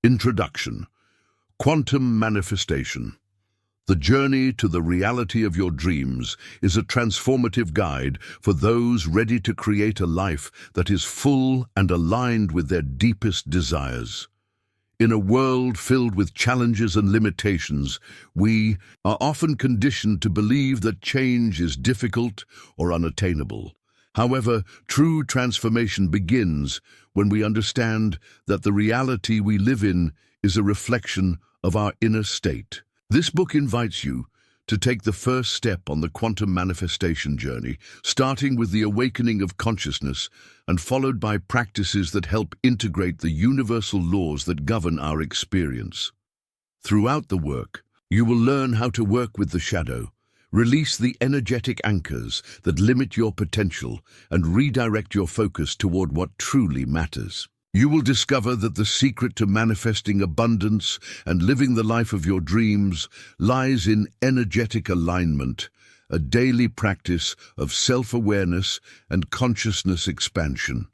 Introduction. Quantum Manifestation. The journey to the reality of your dreams is a transformative guide for those ready to create a life that is full and aligned with their deepest desires. In a world filled with challenges and limitations, we are often conditioned to believe that change is difficult or unattainable. However, true transformation begins when we understand that the reality we live in is a reflection of our inner state. This book invites you to take the first step on the quantum manifestation journey, starting with the awakening of consciousness and followed by practices that help integrate the universal laws that govern our experience. Throughout the work, you will learn how to work with the shadow, release the energetic anchors that limit your potential, and redirect your focus toward what truly matters. You will discover that the secret to manifesting abundance and living the life of your dreams lies in energetic alignment, a daily practice of self-awareness and consciousness expansion.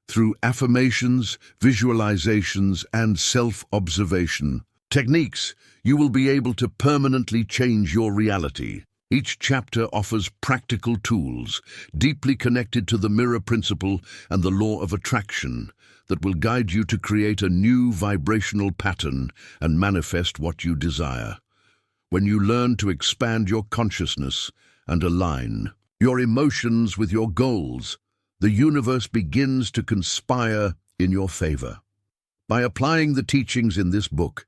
Through affirmations, visualizations, and self-observation techniques, you will be able to permanently change your reality. Each chapter offers practical tools, deeply connected to the mirror principle and the law of attraction, that will guide you to create a new vibrational pattern and manifest what you desire. When you learn to expand your consciousness and align your emotions with your goals, the universe begins to conspire in your favor. By applying the teachings in this book,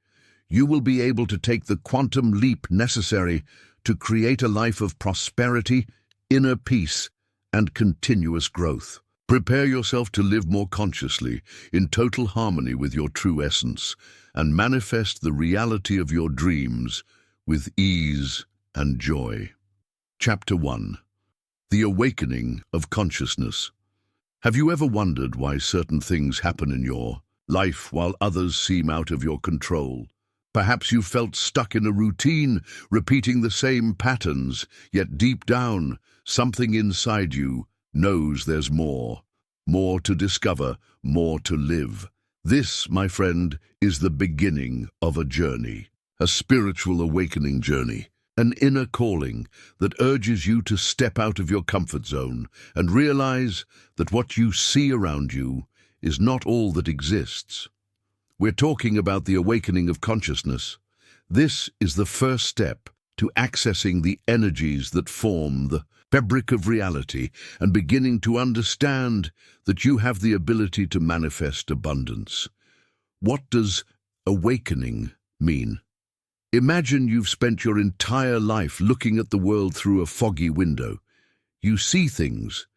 you will be able to take the quantum leap necessary to create a life of prosperity, inner peace, and continuous growth. Prepare yourself to live more consciously, in total harmony with your true essence, and manifest the reality of your dreams with ease and joy. Chapter 1. The Awakening of Consciousness. Have you ever wondered why certain things happen in your life while others seem out of your control? Perhaps you felt stuck in a routine, repeating the same patterns, yet deep down, something inside you knows there's more to discover, more to live. This, my friend, is the beginning of a journey, a spiritual awakening journey, an inner calling that urges you to step out of your comfort zone and realize that what you see around you is not all that exists. We're talking about the awakening of consciousness. This is the first step to accessing the energies that form the fabric of reality and beginning to understand that you have the ability to manifest abundance. What does awakening mean? Imagine you've spent your entire life looking at the world through a foggy window. You see things,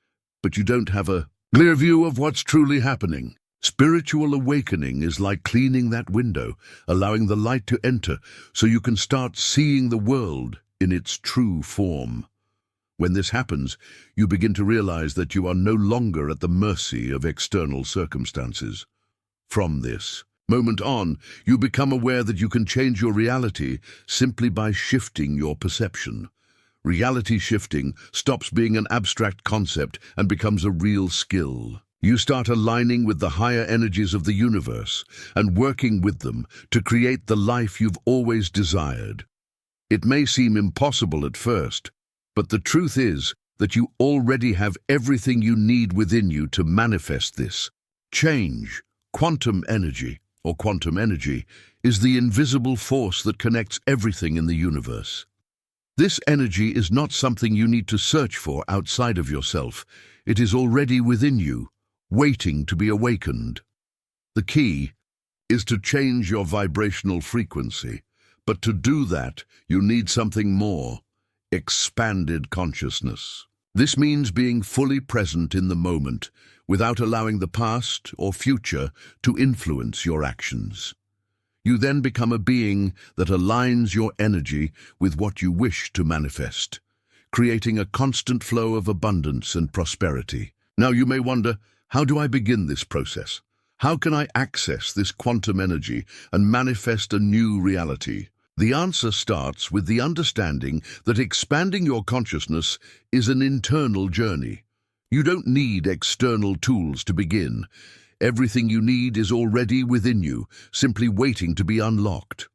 but you don't have a clear view of what's truly happening. Spiritual awakening is like cleaning that window, allowing the light to enter so you can start seeing the world in its true form. When this happens, you begin to realize that you are no longer at the mercy of external circumstances. From this moment on, you become aware that you can change your reality simply by shifting your perception. Reality shifting stops being an abstract concept and becomes a real skill. You start aligning with the higher energies of the universe and working with them to create the life you've always desired. It may seem impossible at first, but the truth is that you already have everything you need within you to manifest this change. Quantum energy is the invisible force that connects everything in the universe. This energy is not something you need to search for outside of yourself. It is already within you, waiting to be awakened. The key is to change your vibrational frequency, but to do that, you need something more: expanded consciousness. This means being fully present in the moment, without allowing the past or future to influence your actions. You then become a being that aligns your energy with what you wish to manifest, creating a constant flow of abundance and prosperity. Now you may wonder, how do I begin this process? How can I access this quantum energy and manifest a new reality? The answer starts with the understanding that expanding your consciousness is an internal journey. You don't need external tools to begin. Everything you need is already within you, simply waiting to be unlocked.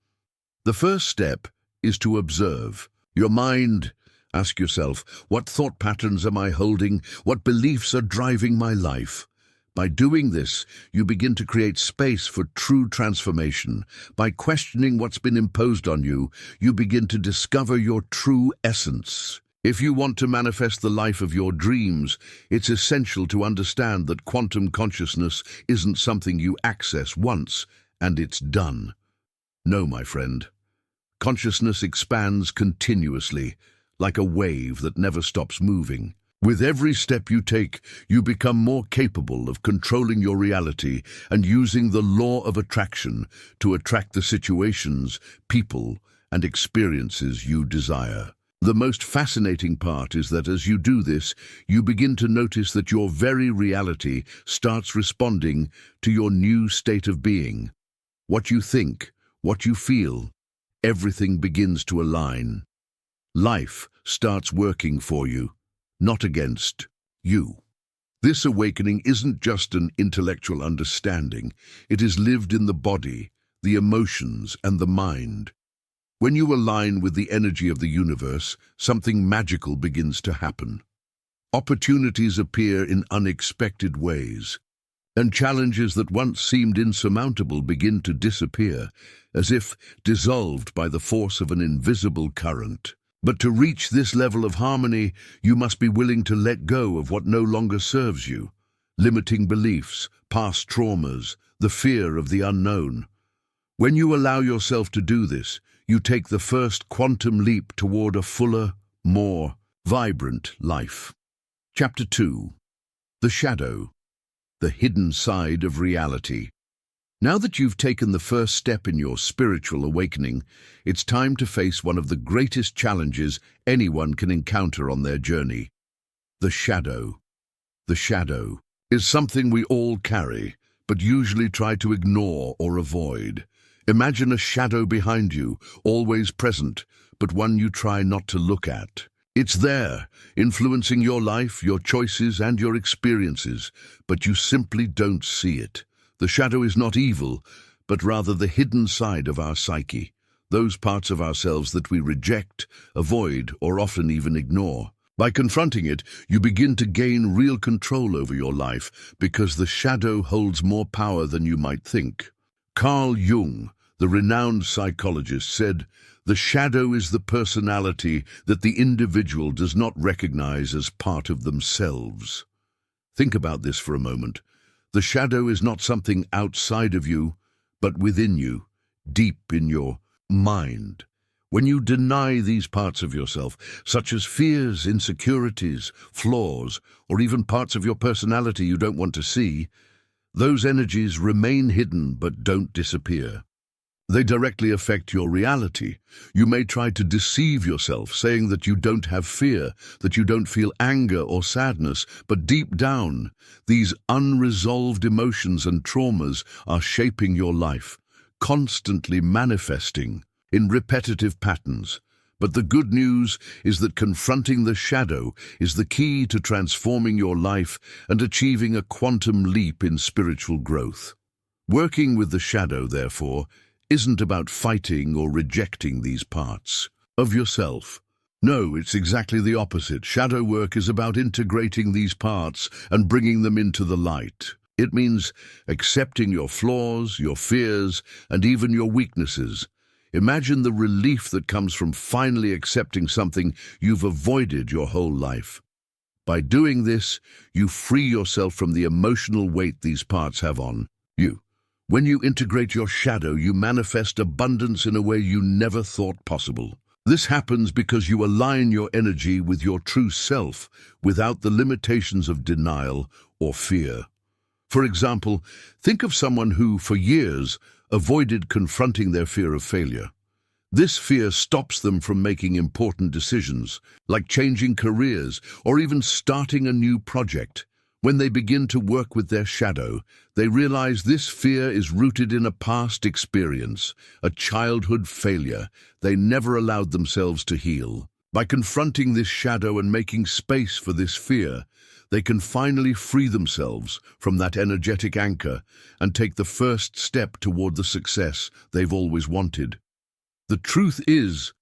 The first step is to observe your mind. Ask yourself, what thought patterns am I holding? What beliefs are driving my life? By doing this, you begin to create space for true transformation. By questioning what's been imposed on you, you begin to discover your true essence. If you want to manifest the life of your dreams, it's essential to understand that quantum consciousness isn't something you access once and it's done. No, my friend. Consciousness expands continuously, like a wave that never stops moving. With every step you take, you become more capable of controlling your reality and using the law of attraction to attract the situations, people, and experiences you desire. The most fascinating part is that as you do this, you begin to notice that your very reality starts responding to your new state of being. What you think, what you feel, everything begins to align. Life starts working for you, not against you. This awakening isn't just an intellectual understanding. It is lived in the body, the emotions, and the mind. When you align with the energy of the universe, something magical begins to happen. Opportunities appear in unexpected ways, and challenges that once seemed insurmountable begin to disappear, as if dissolved by the force of an invisible current. But to reach this level of harmony, you must be willing to let go of what no longer serves you. Limiting beliefs, past traumas, the fear of the unknown. When you allow yourself to do this, you take the first quantum leap toward a fuller, more vibrant life. Chapter 2. The Shadow. The hidden side of reality. Now that you've taken the first step in your spiritual awakening, it's time to face one of the greatest challenges anyone can encounter on their journey. The shadow. The shadow is something we all carry, but usually try to ignore or avoid. Imagine a shadow behind you, always present, but one you try not to look at. It's there, influencing your life, your choices, and your experiences, but you simply don't see it. The shadow is not evil, but rather the hidden side of our psyche, those parts of ourselves that we reject, avoid, or often even ignore. By confronting it, you begin to gain real control over your life because the shadow holds more power than you might think. Carl Jung, the renowned psychologist, said, "The shadow is the personality that the individual does not recognize as part of themselves." Think about this for a moment. The shadow is not something outside of you, but within you, deep in your mind. When you deny these parts of yourself, such as fears, insecurities, flaws, or even parts of your personality you don't want to see, those energies remain hidden but don't disappear. They directly affect your reality. You may try to deceive yourself, saying that you don't have fear, that you don't feel anger or sadness, but deep down, these unresolved emotions and traumas are shaping your life, constantly manifesting in repetitive patterns. But the good news is that confronting the shadow is the key to transforming your life and achieving a quantum leap in spiritual growth. Working with the shadow, therefore, isn't about fighting or rejecting these parts of yourself. No, it's exactly the opposite. Shadow work is about integrating these parts and bringing them into the light. It means accepting your flaws, your fears, and even your weaknesses. Imagine the relief that comes from finally accepting something you've avoided your whole life. By doing this, you free yourself from the emotional weight these parts have on you. When you integrate your shadow, you manifest abundance in a way you never thought possible. This happens because you align your energy with your true self without the limitations of denial or fear. For example, think of someone who, for years, avoided confronting their fear of failure. This fear stops them from making important decisions, like changing careers or even starting a new project. When they begin to work with their shadow, they realize this fear is rooted in a past experience, a childhood failure they never allowed themselves to heal. By confronting this shadow and making space for this fear, they can finally free themselves from that energetic anchor and take the first step toward the success they've always wanted. The truth is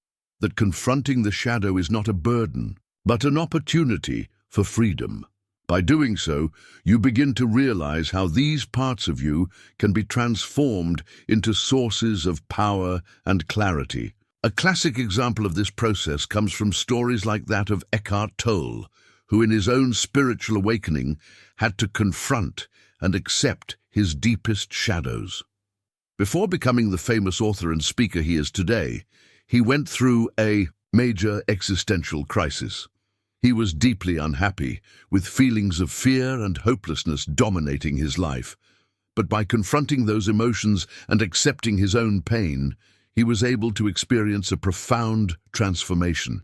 that confronting the shadow is not a burden, but an opportunity for freedom. By doing so, you begin to realize how these parts of you can be transformed into sources of power and clarity. A classic example of this process comes from stories like that of Eckhart Tolle, who in his own spiritual awakening had to confront and accept his deepest shadows. Before becoming the famous author and speaker he is today, he went through a major existential crisis. He was deeply unhappy, with feelings of fear and hopelessness dominating his life. But by confronting those emotions and accepting his own pain, he was able to experience a profound transformation.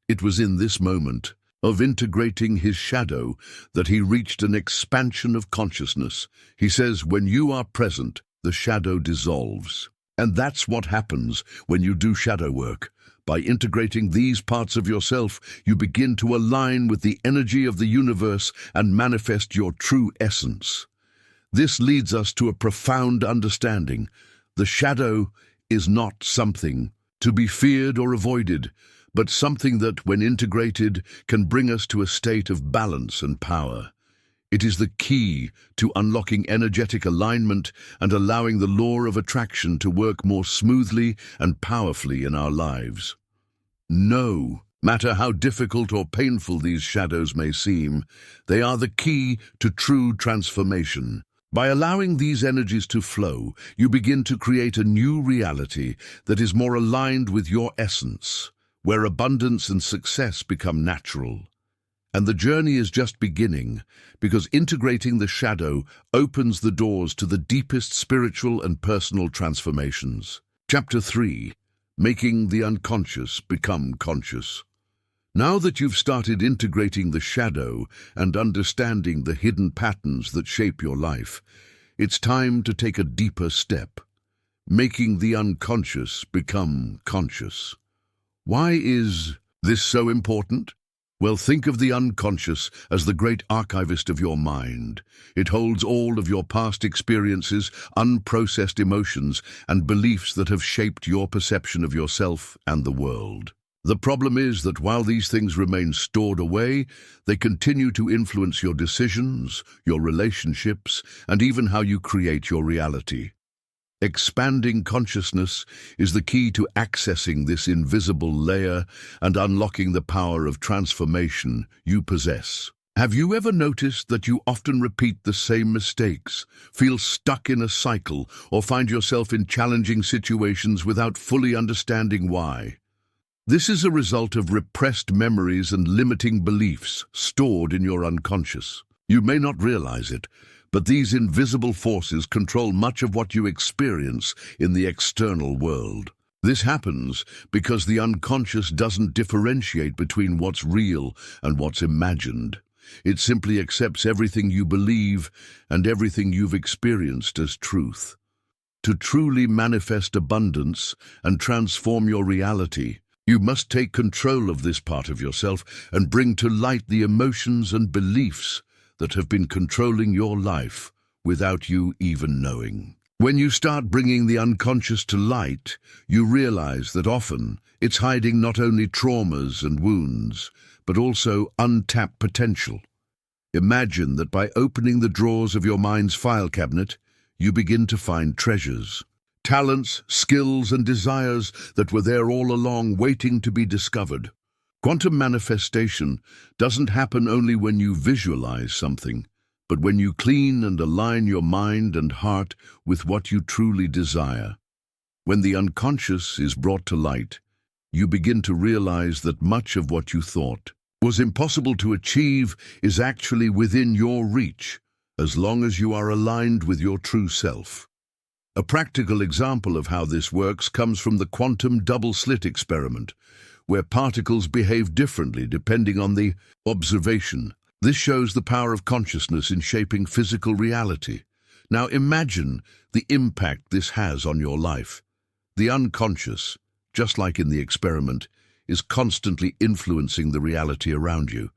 It was in this moment of integrating his shadow that he reached an expansion of consciousness. He says, when you are present, the shadow dissolves. And that's what happens when you do shadow work. By integrating these parts of yourself, you begin to align with the energy of the universe and manifest your true essence. This leads us to a profound understanding. The shadow is not something to be feared or avoided, but something that, when integrated, can bring us to a state of balance and power. It is the key to unlocking energetic alignment and allowing the law of attraction to work more smoothly and powerfully in our lives. No matter how difficult or painful these shadows may seem, they are the key to true transformation. By allowing these energies to flow, you begin to create a new reality that is more aligned with your essence, where abundance and success become natural. And the journey is just beginning, because integrating the shadow opens the doors to the deepest spiritual and personal transformations. Chapter 3. Making the unconscious become conscious. Now that you've started integrating the shadow and understanding the hidden patterns that shape your life, it's time to take a deeper step. Making the unconscious become conscious. Why is this so important? Well, think of the unconscious as the great archivist of your mind. It holds all of your past experiences, unprocessed emotions, and beliefs that have shaped your perception of yourself and the world. The problem is that while these things remain stored away, they continue to influence your decisions, your relationships, and even how you create your reality. Expanding consciousness is the key to accessing this invisible layer and unlocking the power of transformation you possess. Have you ever noticed that you often repeat the same mistakes, feel stuck in a cycle, or find yourself in challenging situations without fully understanding why? This is a result of repressed memories and limiting beliefs stored in your unconscious. You may not realize it, but these invisible forces control much of what you experience in the external world. This happens because the unconscious doesn't differentiate between what's real and what's imagined. It simply accepts everything you believe and everything you've experienced as truth. To truly manifest abundance and transform your reality, you must take control of this part of yourself and bring to light the emotions and beliefs that have been controlling your life without you even knowing. When you start bringing the unconscious to light, you realize that often it's hiding not only traumas and wounds, but also untapped potential. Imagine that by opening the drawers of your mind's file cabinet, you begin to find treasures. Talents, skills, and desires that were there all along waiting to be discovered. Quantum manifestation doesn't happen only when you visualize something, but when you clean and align your mind and heart with what you truly desire. When the unconscious is brought to light, you begin to realize that much of what you thought was impossible to achieve is actually within your reach, as long as you are aligned with your true self. A practical example of how this works comes from the quantum double-slit experiment, where particles behave differently depending on the observation. This shows the power of consciousness in shaping physical reality. Now imagine the impact this has on your life. The unconscious, just like in the experiment, is constantly influencing the reality around you.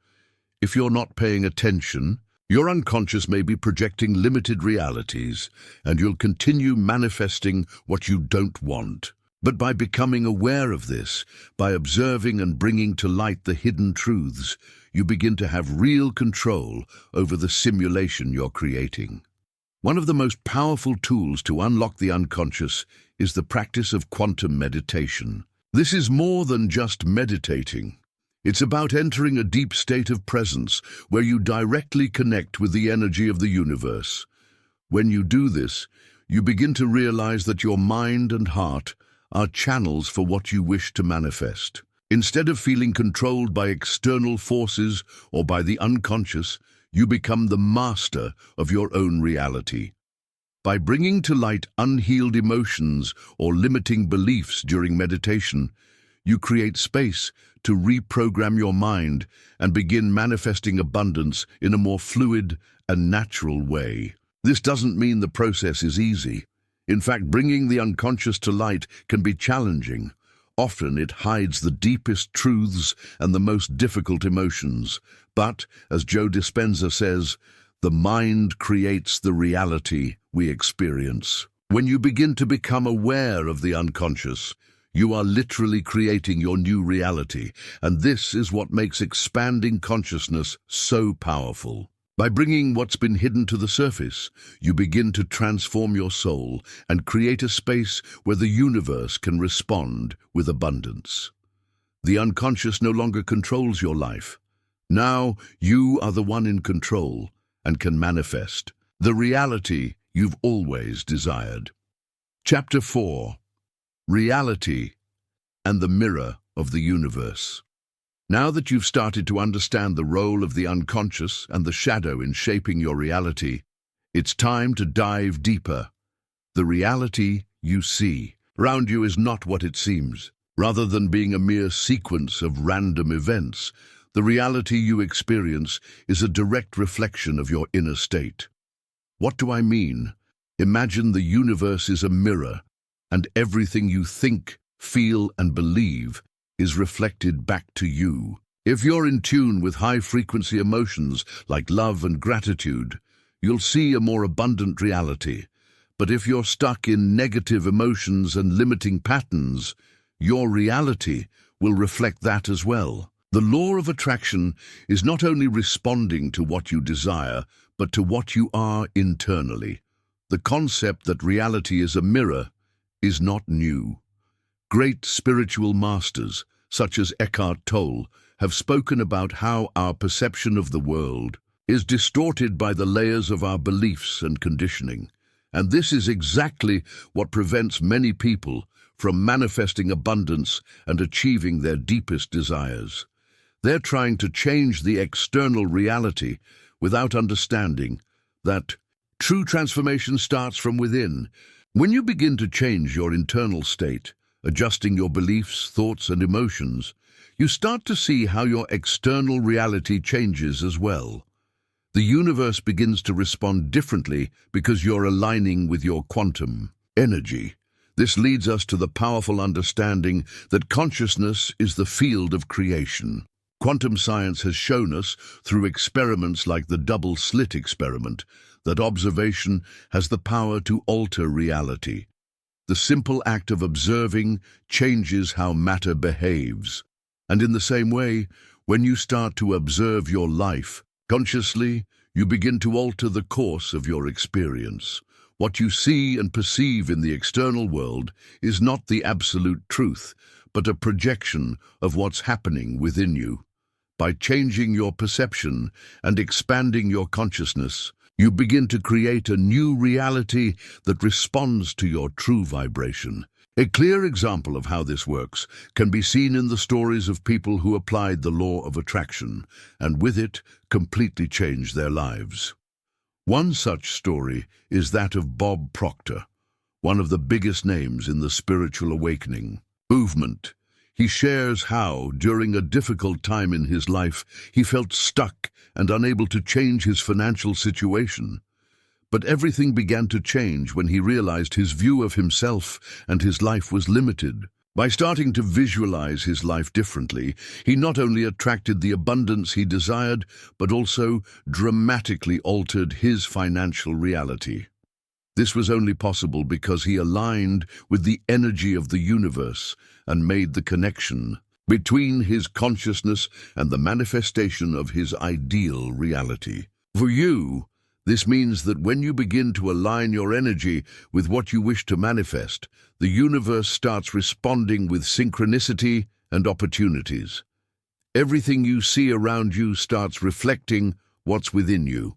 If you're not paying attention, your unconscious may be projecting limited realities, and you'll continue manifesting what you don't want. But by becoming aware of this, by observing and bringing to light the hidden truths, you begin to have real control over the simulation you're creating. One of the most powerful tools to unlock the unconscious is the practice of quantum meditation. This is more than just meditating. It's about entering a deep state of presence where you directly connect with the energy of the universe. When you do this, you begin to realize that your mind and heart are channels for what you wish to manifest. Instead of feeling controlled by external forces or by the unconscious, you become the master of your own reality. By bringing to light unhealed emotions or limiting beliefs during meditation, you create space to reprogram your mind and begin manifesting abundance in a more fluid and natural way. This doesn't mean the process is easy. In fact, bringing the unconscious to light can be challenging. Often it hides the deepest truths and the most difficult emotions. But, as Joe Dispenza says, the mind creates the reality we experience. When you begin to become aware of the unconscious, you are literally creating your new reality, and this is what makes expanding consciousness so powerful. By bringing what's been hidden to the surface, you begin to transform your soul and create a space where the universe can respond with abundance. The unconscious no longer controls your life. Now you are the one in control and can manifest the reality you've always desired. Chapter 4. Reality and the Mirror of the Universe. Now that you've started to understand the role of the unconscious and the shadow in shaping your reality, it's time to dive deeper. The reality you see around you is not what it seems. Rather than being a mere sequence of random events, the reality you experience is a direct reflection of your inner state. What do I mean? Imagine the universe is a mirror, and everything you think, feel, and believe is reflected back to you. If you're in tune with high-frequency emotions like love and gratitude, you'll see a more abundant reality. But if you're stuck in negative emotions and limiting patterns, your reality will reflect that as well. The law of attraction is not only responding to what you desire, but to what you are internally. The concept that reality is a mirror is not new. Great spiritual masters, such as Eckhart Tolle, have spoken about how our perception of the world is distorted by the layers of our beliefs and conditioning. And this is exactly what prevents many people from manifesting abundance and achieving their deepest desires. They're trying to change the external reality without understanding that true transformation starts from within. When you begin to change your internal state, adjusting your beliefs, thoughts, and emotions, you start to see how your external reality changes as well. The universe begins to respond differently because you're aligning with your quantum energy. This leads us to the powerful understanding that consciousness is the field of creation. Quantum science has shown us, through experiments like the double-slit experiment, that observation has the power to alter reality. The simple act of observing changes how matter behaves. And in the same way, when you start to observe your life consciously, you begin to alter the course of your experience. What you see and perceive in the external world is not the absolute truth, but a projection of what's happening within you. By changing your perception and expanding your consciousness, you begin to create a new reality that responds to your true vibration. A clear example of how this works can be seen in the stories of people who applied the law of attraction, and with it, completely changed their lives. One such story is that of Bob Proctor, one of the biggest names in the spiritual awakening movement. He shares how, during a difficult time in his life, he felt stuck and unable to change his financial situation. But everything began to change when he realized his view of himself and his life was limited. By starting to visualize his life differently, he not only attracted the abundance he desired, but also dramatically altered his financial reality. This was only possible because he aligned with the energy of the universe and made the connection between his consciousness and the manifestation of his ideal reality. For you, this means that when you begin to align your energy with what you wish to manifest, the universe starts responding with synchronicity and opportunities. Everything you see around you starts reflecting what's within you.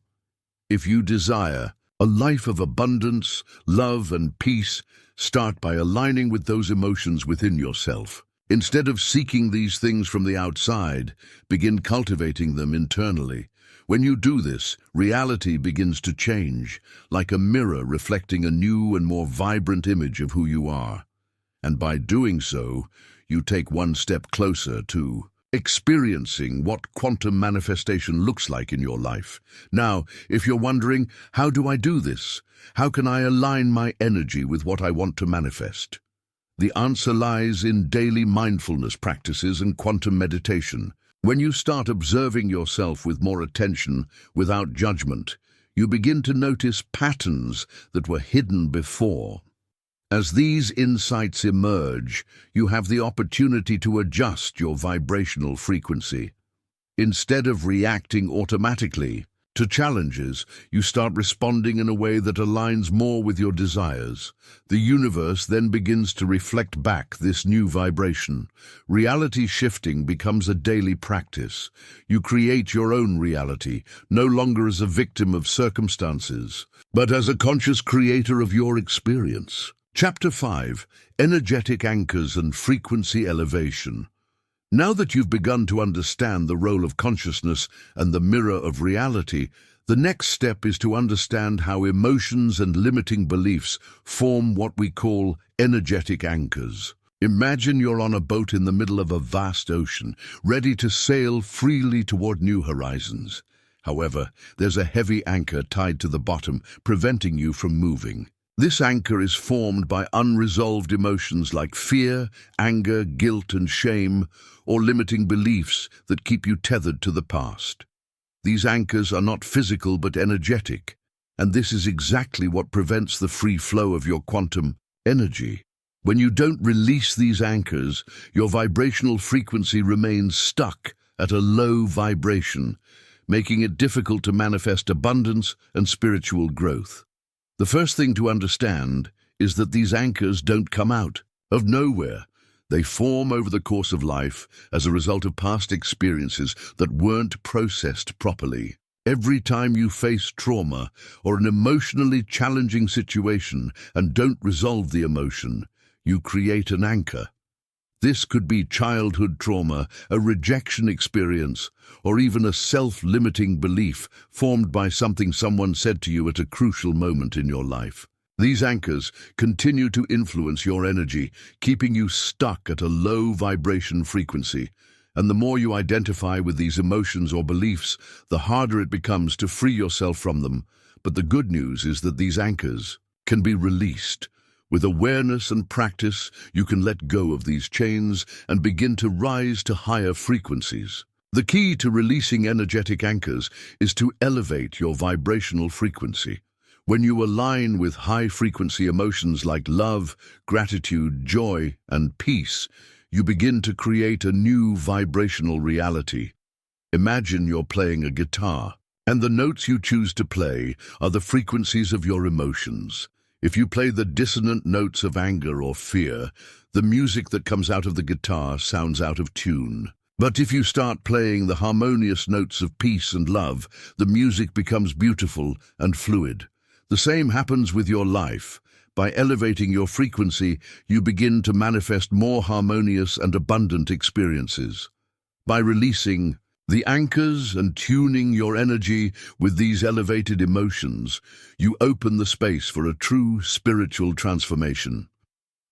If you desire a life of abundance, love, and peace, start by aligning with those emotions within yourself. Instead of seeking these things from the outside, begin cultivating them internally. When you do this, reality begins to change, like a mirror reflecting a new and more vibrant image of who you are. And by doing so, you take one step closer to experiencing what quantum manifestation looks like in your life. Now, if you're wondering, how do I do this? How can I align my energy with what I want to manifest? The answer lies in daily mindfulness practices and quantum meditation. When you start observing yourself with more attention, without judgment, you begin to notice patterns that were hidden before. As these insights emerge, you have the opportunity to adjust your vibrational frequency. Instead of reacting automatically to challenges, you start responding in a way that aligns more with your desires. The universe then begins to reflect back this new vibration. Reality shifting becomes a daily practice. You create your own reality, no longer as a victim of circumstances, but as a conscious creator of your experience. Chapter 5: Energetic Anchors and Frequency Elevation. Now that you've begun to understand the role of consciousness and the mirror of reality, the next step is to understand how emotions and limiting beliefs form what we call energetic anchors. Imagine you're on a boat in the middle of a vast ocean, ready to sail freely toward new horizons. However, there's a heavy anchor tied to the bottom, preventing you from moving. This anchor is formed by unresolved emotions like fear, anger, guilt, and shame, or limiting beliefs that keep you tethered to the past. These anchors are not physical but energetic, and this is exactly what prevents the free flow of your quantum energy. When you don't release these anchors, your vibrational frequency remains stuck at a low vibration, making it difficult to manifest abundance and spiritual growth. The first thing to understand is that these anchors don't come out of nowhere. They form over the course of life as a result of past experiences that weren't processed properly. Every time you face trauma or an emotionally challenging situation and don't resolve the emotion, you create an anchor. This could be childhood trauma, a rejection experience, or even a self-limiting belief formed by something someone said to you at a crucial moment in your life. These anchors continue to influence your energy, keeping you stuck at a low vibration frequency. And the more you identify with these emotions or beliefs, the harder it becomes to free yourself from them. But the good news is that these anchors can be released. With awareness and practice, you can let go of these chains and begin to rise to higher frequencies. The key to releasing energetic anchors is to elevate your vibrational frequency. When you align with high-frequency emotions like love, gratitude, joy, and peace, you begin to create a new vibrational reality. Imagine you're playing a guitar, and the notes you choose to play are the frequencies of your emotions. If you play the dissonant notes of anger or fear, the music that comes out of the guitar sounds out of tune. But if you start playing the harmonious notes of peace and love, the music becomes beautiful and fluid. The same happens with your life. By elevating your frequency, you begin to manifest more harmonious and abundant experiences. By releasing the anchors and tuning your energy with these elevated emotions, you open the space for a true spiritual transformation.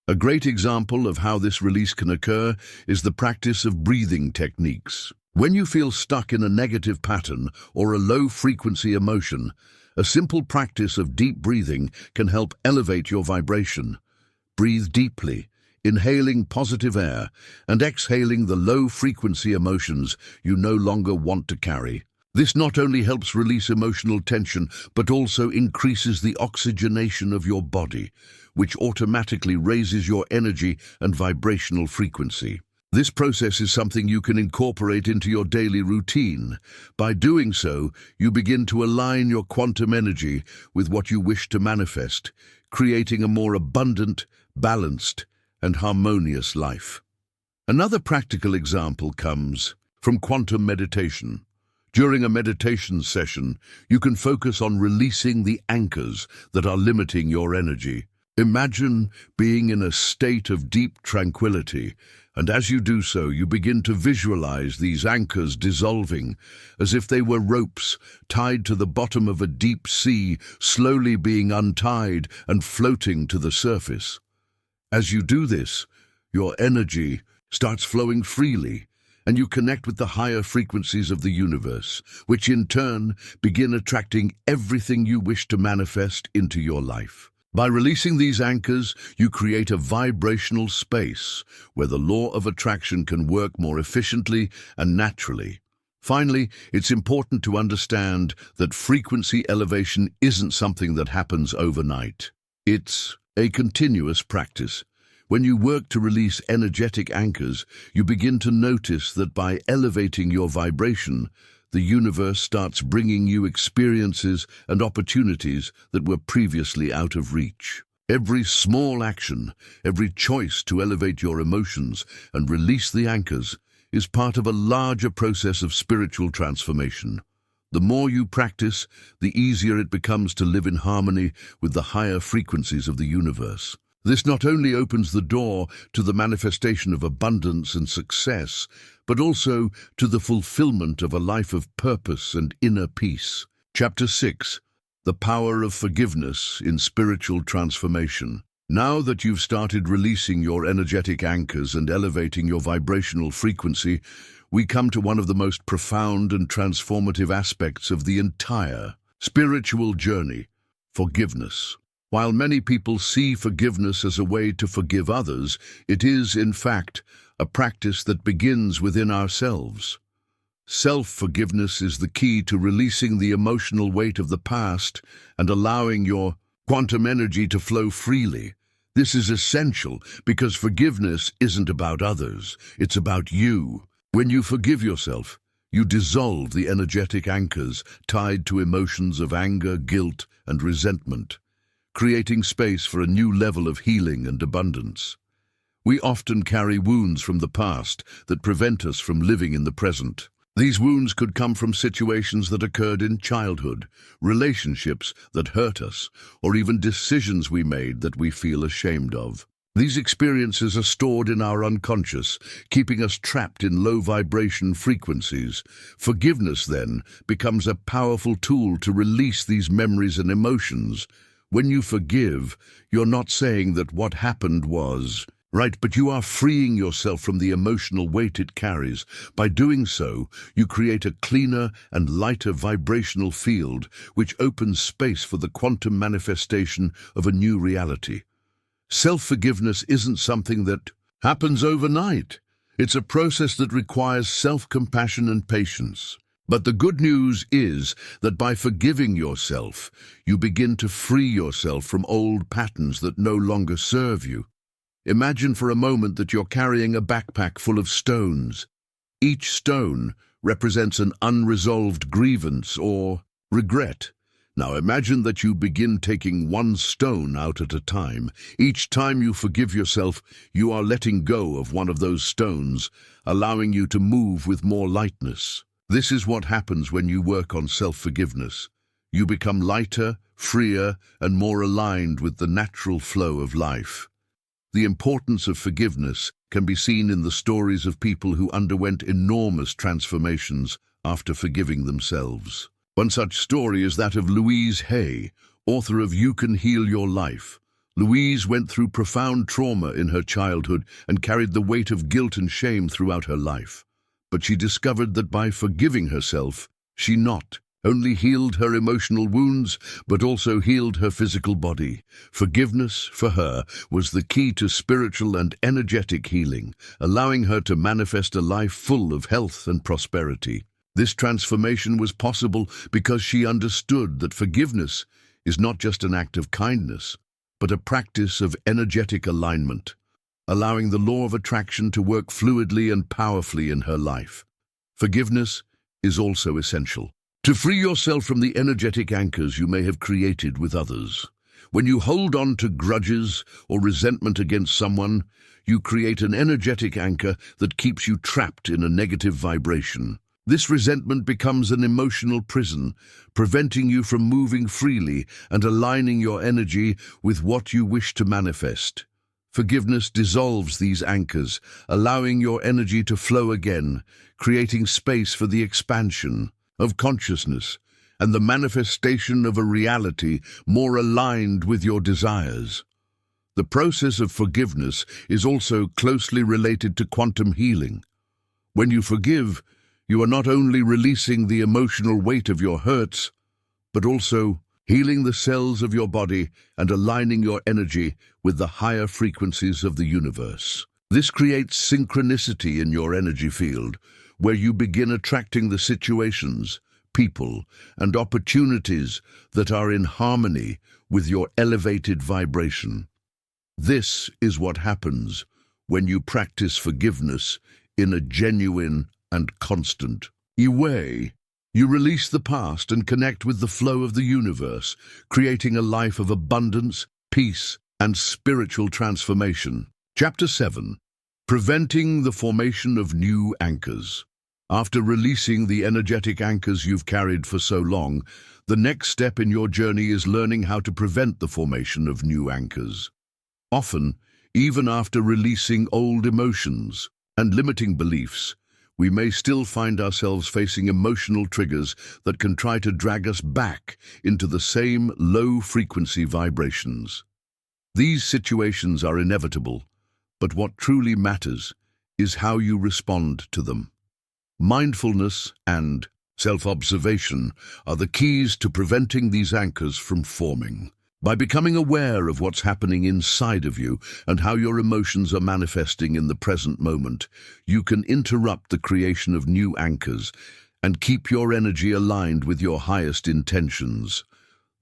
A great example of how this release can occur is the practice of breathing techniques. When you feel stuck in a negative pattern or a low-frequency emotion, a simple practice of deep breathing can help elevate your vibration. Breathe deeply, inhaling positive air and exhaling the low-frequency emotions you no longer want to carry. This not only helps release emotional tension, but also increases the oxygenation of your body, which automatically raises your energy and vibrational frequency. This process is something you can incorporate into your daily routine. By doing so, you begin to align your quantum energy with what you wish to manifest, creating a more abundant, balanced, and harmonious life. Another practical example comes from quantum meditation. During a meditation session, you can focus on releasing the anchors that are limiting your energy. Imagine being in a state of deep tranquility, and as you do so, you begin to visualize these anchors dissolving, as if they were ropes tied to the bottom of a deep sea, slowly being untied and floating to the surface. As you do this, your energy starts flowing freely, and you connect with the higher frequencies of the universe, which in turn begin attracting everything you wish to manifest into your life. By releasing these anchors, you create a vibrational space where the law of attraction can work more efficiently and naturally. Finally, it's important to understand that frequency elevation isn't something that happens overnight. It's a continuous practice. When you work to release energetic anchors, you begin to notice that by elevating your vibration, the universe starts bringing you experiences and opportunities that were previously out of reach. Every small action, every choice to elevate your emotions and release the anchors is part of a larger process of spiritual transformation. The more you practice, the easier it becomes to live in harmony with the higher frequencies of the universe. This not only opens the door to the manifestation of abundance and success, but also to the fulfillment of a life of purpose and inner peace. Chapter 6. The Power of Forgiveness in Spiritual Transformation. Now that you've started releasing your energetic anchors and elevating your vibrational frequency, we come to one of the most profound and transformative aspects of the entire spiritual journey: forgiveness. While many people see forgiveness as a way to forgive others, it is, in fact, a practice that begins within ourselves. Self-forgiveness is the key to releasing the emotional weight of the past and allowing your quantum energy to flow freely. This is essential because forgiveness isn't about others, it's about you. When you forgive yourself, you dissolve the energetic anchors tied to emotions of anger, guilt, and resentment, creating space for a new level of healing and abundance. We often carry wounds from the past that prevent us from living in the present. These wounds could come from situations that occurred in childhood, relationships that hurt us, or even decisions we made that we feel ashamed of. These experiences are stored in our unconscious, keeping us trapped in low-vibration frequencies. Forgiveness, then, becomes a powerful tool to release these memories and emotions. When you forgive, you're not saying that what happened was right, but you are freeing yourself from the emotional weight it carries. By doing so, you create a cleaner and lighter vibrational field, which opens space for the quantum manifestation of a new reality. Self-forgiveness isn't something that happens overnight. It's a process that requires self-compassion and patience. But the good news is that by forgiving yourself, you begin to free yourself from old patterns that no longer serve you. Imagine for a moment that you're carrying a backpack full of stones. Each stone represents an unresolved grievance or regret. Now imagine that you begin taking one stone out at a time. Each time you forgive yourself, you are letting go of one of those stones, allowing you to move with more lightness. This is what happens when you work on self-forgiveness. You become lighter, freer, and more aligned with the natural flow of life. The importance of forgiveness can be seen in the stories of people who underwent enormous transformations after forgiving themselves. One such story is that of Louise Hay, author of You Can Heal Your Life. Louise went through profound trauma in her childhood and carried the weight of guilt and shame throughout her life. But she discovered that by forgiving herself, she not only healed her emotional wounds, but also healed her physical body. Forgiveness, for her, was the key to spiritual and energetic healing, allowing her to manifest a life full of health and prosperity. This transformation was possible because she understood that forgiveness is not just an act of kindness, but a practice of energetic alignment, allowing the law of attraction to work fluidly and powerfully in her life. Forgiveness is also essential to free yourself from the energetic anchors you may have created with others. When you hold on to grudges or resentment against someone, you create an energetic anchor that keeps you trapped in a negative vibration. This resentment becomes an emotional prison, preventing you from moving freely and aligning your energy with what you wish to manifest. Forgiveness dissolves these anchors, allowing your energy to flow again, creating space for the expansion of consciousness and the manifestation of a reality more aligned with your desires. The process of forgiveness is also closely related to quantum healing. When you forgive, you are not only releasing the emotional weight of your hurts, but also healing the cells of your body and aligning your energy with the higher frequencies of the universe. This creates synchronicity in your energy field, where you begin attracting the situations, people, and opportunities that are in harmony with your elevated vibration. This is what happens when you practice forgiveness in a genuine and constant way. You release the past and connect with the flow of the universe, creating a life of abundance, peace, and spiritual transformation. Chapter 7. Preventing the formation of new anchors. After releasing the energetic anchors you've carried for so long, the next step in your journey is learning how to prevent the formation of new anchors. Often, even after releasing old emotions and limiting beliefs, we may still find ourselves facing emotional triggers that can try to drag us back into the same low-frequency vibrations. These situations are inevitable, but what truly matters is how you respond to them. Mindfulness and self-observation are the keys to preventing these anchors from forming. By becoming aware of what's happening inside of you and how your emotions are manifesting in the present moment, you can interrupt the creation of new anchors and keep your energy aligned with your highest intentions.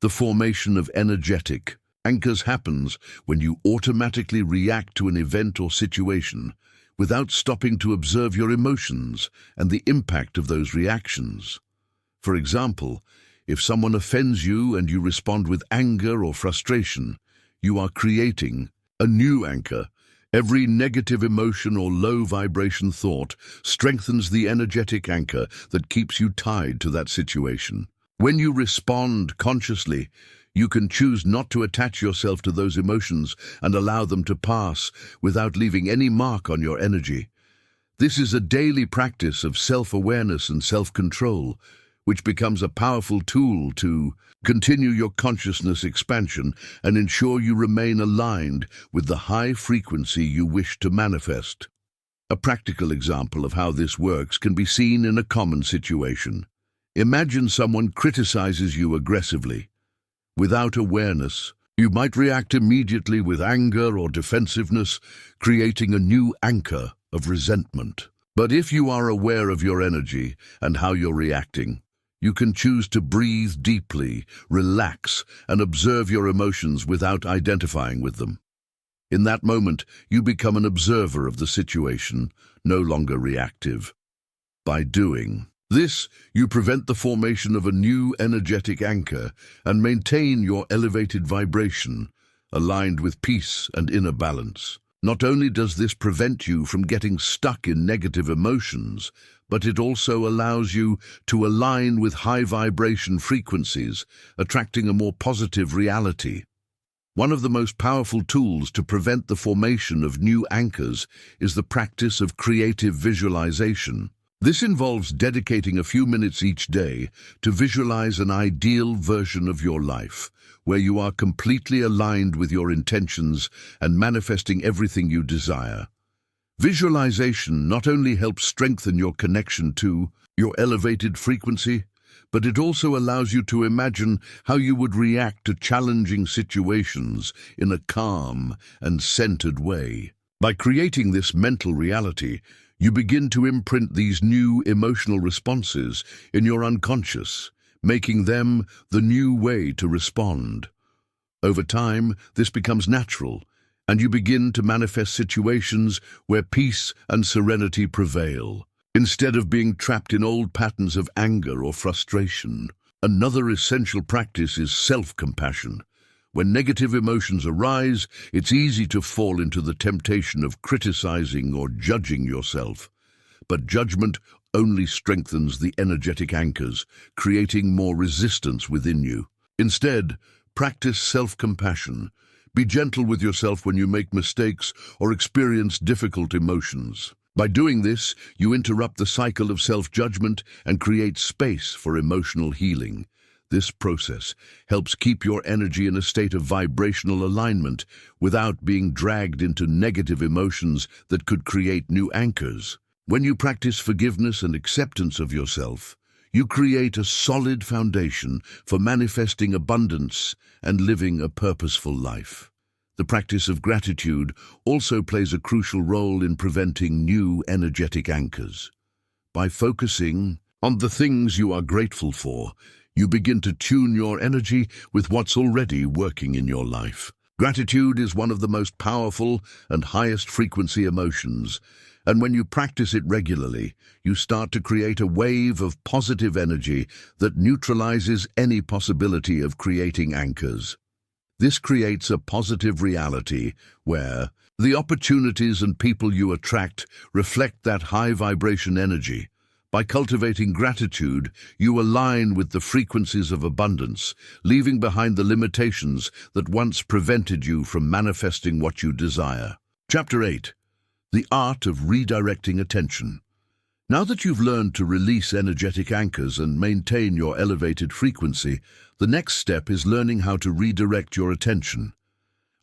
The formation of energetic anchors happens when you automatically react to an event or situation without stopping to observe your emotions and the impact of those reactions. For example, if someone offends you and you respond with anger or frustration, you are creating a new anchor. Every negative emotion or low vibration thought strengthens the energetic anchor that keeps you tied to that situation. When you respond consciously, you can choose not to attach yourself to those emotions and allow them to pass without leaving any mark on your energy. This is a daily practice of self-awareness and self-control, which becomes a powerful tool to continue your consciousness expansion and ensure you remain aligned with the high frequency you wish to manifest. A practical example of how this works can be seen in a common situation. Imagine someone criticizes you aggressively. Without awareness, you might react immediately with anger or defensiveness, creating a new anchor of resentment. But if you are aware of your energy and how you're reacting, you can choose to breathe deeply, relax, and observe your emotions without identifying with them. In that moment, you become an observer of the situation, no longer reactive. By doing this, you prevent the formation of a new energetic anchor and maintain your elevated vibration, aligned with peace and inner balance. Not only does this prevent you from getting stuck in negative emotions, but it also allows you to align with high vibration frequencies, attracting a more positive reality. One of the most powerful tools to prevent the formation of new anchors is the practice of creative visualization. This involves dedicating a few minutes each day to visualize an ideal version of your life, where you are completely aligned with your intentions and manifesting everything you desire. Visualization not only helps strengthen your connection to your elevated frequency, but it also allows you to imagine how you would react to challenging situations in a calm and centered way. By creating this mental reality, you begin to imprint these new emotional responses in your unconscious, making them the new way to respond. Over time, this becomes natural, and you begin to manifest situations where peace and serenity prevail, instead of being trapped in old patterns of anger or frustration. Another essential practice is self-compassion. When negative emotions arise, it's easy to fall into the temptation of criticizing or judging yourself. But judgment only strengthens the energetic anchors, creating more resistance within you. Instead, practice self-compassion. Be gentle with yourself when you make mistakes or experience difficult emotions. By doing this, you interrupt the cycle of self-judgment and create space for emotional healing. This process helps keep your energy in a state of vibrational alignment without being dragged into negative emotions that could create new anchors. When you practice forgiveness and acceptance of yourself, you create a solid foundation for manifesting abundance and living a purposeful life. The practice of gratitude also plays a crucial role in preventing new energetic anchors. By focusing on the things you are grateful for, you begin to tune your energy with what's already working in your life. Gratitude is one of the most powerful and highest frequency emotions, and when you practice it regularly, you start to create a wave of positive energy that neutralizes any possibility of creating anchors. This creates a positive reality where the opportunities and people you attract reflect that high vibration energy. By cultivating gratitude, you align with the frequencies of abundance, leaving behind the limitations that once prevented you from manifesting what you desire. Chapter 8. The Art of Redirecting Attention. Now that you've learned to release energetic anchors and maintain your elevated frequency, the next step is learning how to redirect your attention.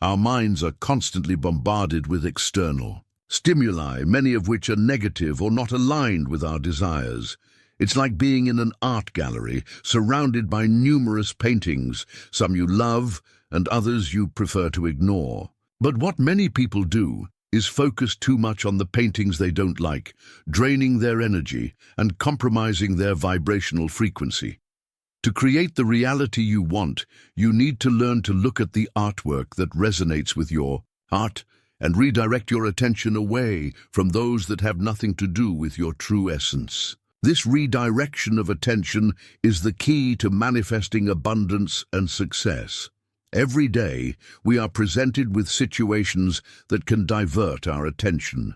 Our minds are constantly bombarded with external stimuli, many of which are negative or not aligned with our desires. It's like being in an art gallery, surrounded by numerous paintings, some you love and others you prefer to ignore. But what many people do is focus too much on the paintings they don't like, draining their energy and compromising their vibrational frequency. To create the reality you want, you need to learn to look at the artwork that resonates with your heart and redirect your attention away from those that have nothing to do with your true essence. This redirection of attention is the key to manifesting abundance and success. Every day, we are presented with situations that can divert our attention.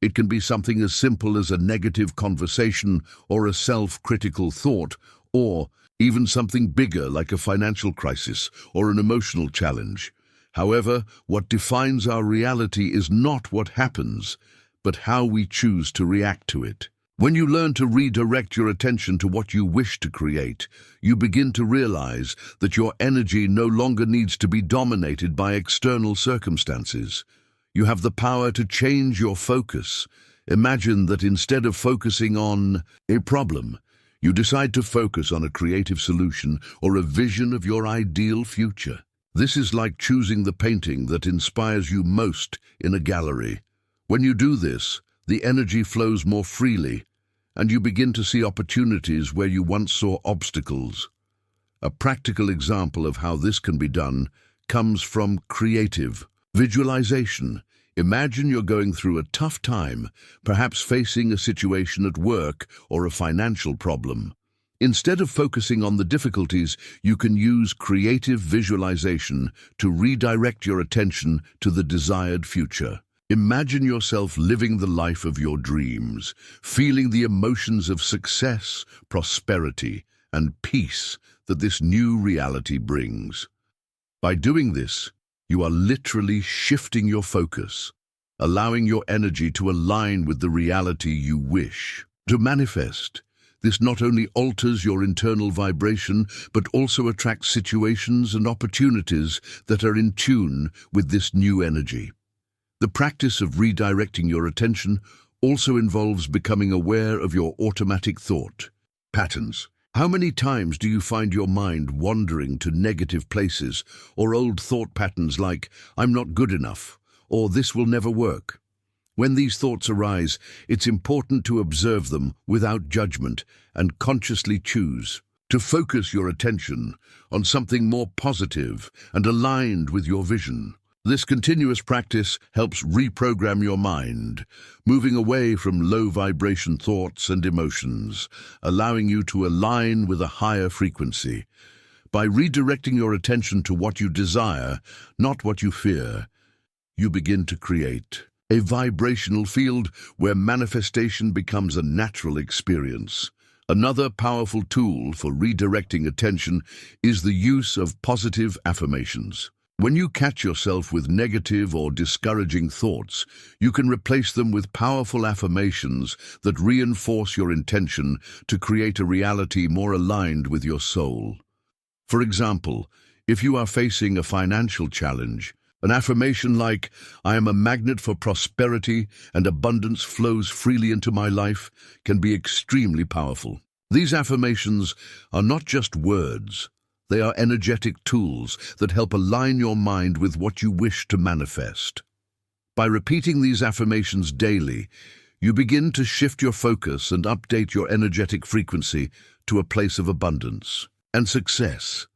It can be something as simple as a negative conversation or a self-critical thought, or even something bigger like a financial crisis or an emotional challenge. However, what defines our reality is not what happens, but how we choose to react to it. When you learn to redirect your attention to what you wish to create, you begin to realize that your energy no longer needs to be dominated by external circumstances. You have the power to change your focus. Imagine that instead of focusing on a problem, you decide to focus on a creative solution or a vision of your ideal future. This is like choosing the painting that inspires you most in a gallery. When you do this, the energy flows more freely, and you begin to see opportunities where you once saw obstacles. A practical example of how this can be done comes from creative visualization. Imagine you're going through a tough time, perhaps facing a situation at work or a financial problem. Instead of focusing on the difficulties, you can use creative visualization to redirect your attention to the desired future. Imagine yourself living the life of your dreams, feeling the emotions of success, prosperity, and peace that this new reality brings. By doing this, you are literally shifting your focus, allowing your energy to align with the reality you wish to manifest. This not only alters your internal vibration, but also attracts situations and opportunities that are in tune with this new energy. The practice of redirecting your attention also involves becoming aware of your automatic thought patterns. How many times do you find your mind wandering to negative places or old thought patterns like, "I'm not good enough," or "this will never work"? When these thoughts arise, it's important to observe them without judgment and consciously choose to focus your attention on something more positive and aligned with your vision. This continuous practice helps reprogram your mind, moving away from low-vibration thoughts and emotions, allowing you to align with a higher frequency. By redirecting your attention to what you desire, not what you fear, you begin to create a vibrational field where manifestation becomes a natural experience. Another powerful tool for redirecting attention is the use of positive affirmations. When you catch yourself with negative or discouraging thoughts, you can replace them with powerful affirmations that reinforce your intention to create a reality more aligned with your soul. For example, if you are facing a financial challenge, an affirmation like, "I am a magnet for prosperity and abundance flows freely into my life," can be extremely powerful. These affirmations are not just words. They are energetic tools that help align your mind with what you wish to manifest. By repeating these affirmations daily, you begin to shift your focus and update your energetic frequency to a place of abundance and success.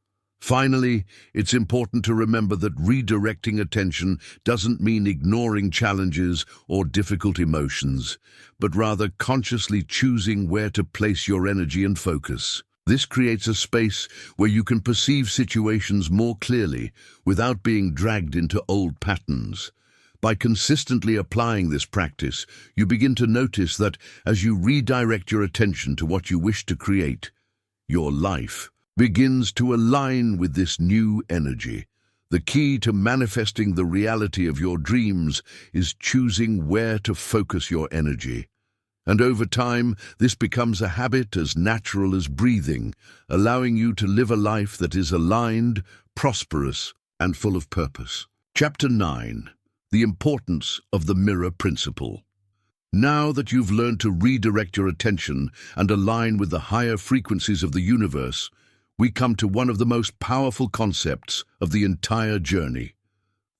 Finally, it's important to remember that redirecting attention doesn't mean ignoring challenges or difficult emotions, but rather consciously choosing where to place your energy and focus. This creates a space where you can perceive situations more clearly without being dragged into old patterns. By consistently applying this practice, you begin to notice that as you redirect your attention to what you wish to create, your life begins to align with this new energy. The key to manifesting the reality of your dreams is choosing where to focus your energy. And over time, this becomes a habit as natural as breathing, allowing you to live a life that is aligned, prosperous, and full of purpose. Chapter 9. The Importance of the Mirror Principle. Now that you've learned to redirect your attention and align with the higher frequencies of the universe, we come to one of the most powerful concepts of the entire journey,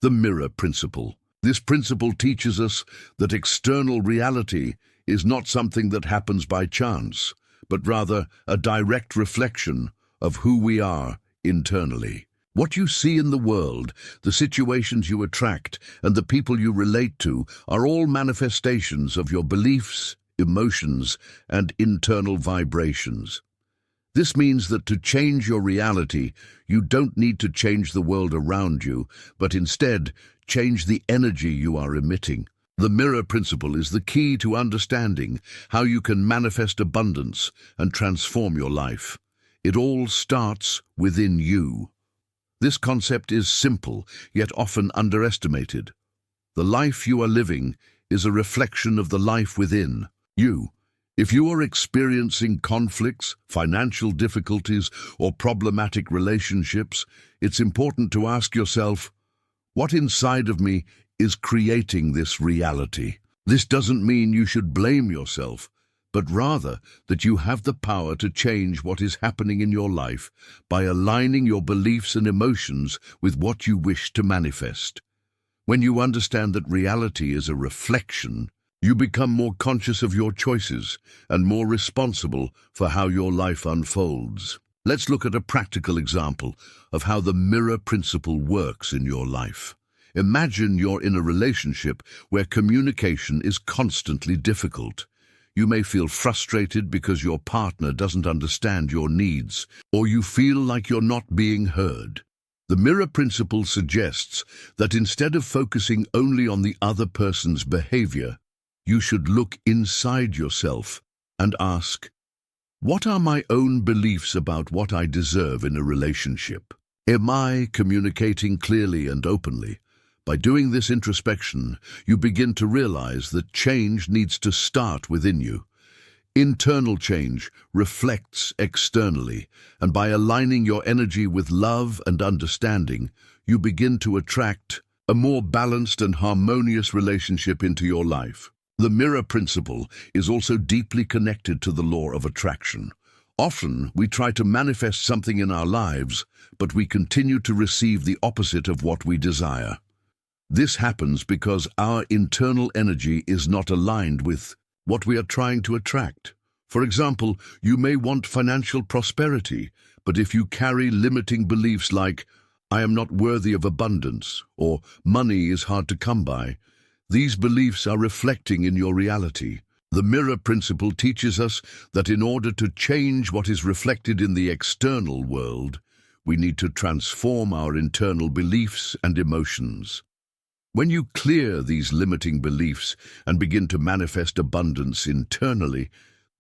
the mirror principle. This principle teaches us that external reality is not something that happens by chance, but rather a direct reflection of who we are internally. What you see in the world, the situations you attract, and the people you relate to are all manifestations of your beliefs, emotions, and internal vibrations. This means that to change your reality, you don't need to change the world around you, but instead change the energy you are emitting. The mirror principle is the key to understanding how you can manifest abundance and transform your life. It all starts within you. This concept is simple, yet often underestimated. The life you are living is a reflection of the life within you. If you are experiencing conflicts, financial difficulties, or problematic relationships, it's important to ask yourself, what inside of me is creating this reality? This doesn't mean you should blame yourself, but rather that you have the power to change what is happening in your life by aligning your beliefs and emotions with what you wish to manifest. When you understand that reality is a reflection, you become more conscious of your choices and more responsible for how your life unfolds. Let's look at a practical example of how the mirror principle works in your life. Imagine you're in a relationship where communication is constantly difficult. You may feel frustrated because your partner doesn't understand your needs, or you feel like you're not being heard. The mirror principle suggests that instead of focusing only on the other person's behavior, you should look inside yourself and ask, what are my own beliefs about what I deserve in a relationship? Am I communicating clearly and openly? By doing this introspection, you begin to realize that change needs to start within you. Internal change reflects externally, and by aligning your energy with love and understanding, you begin to attract a more balanced and harmonious relationship into your life. The mirror principle is also deeply connected to the law of attraction. Often, we try to manifest something in our lives, but we continue to receive the opposite of what we desire. This happens because our internal energy is not aligned with what we are trying to attract. For example, you may want financial prosperity, but if you carry limiting beliefs like, "I am not worthy of abundance," or "money is hard to come by," these beliefs are reflecting in your reality. The mirror principle teaches us that in order to change what is reflected in the external world, we need to transform our internal beliefs and emotions. When you clear these limiting beliefs and begin to manifest abundance internally,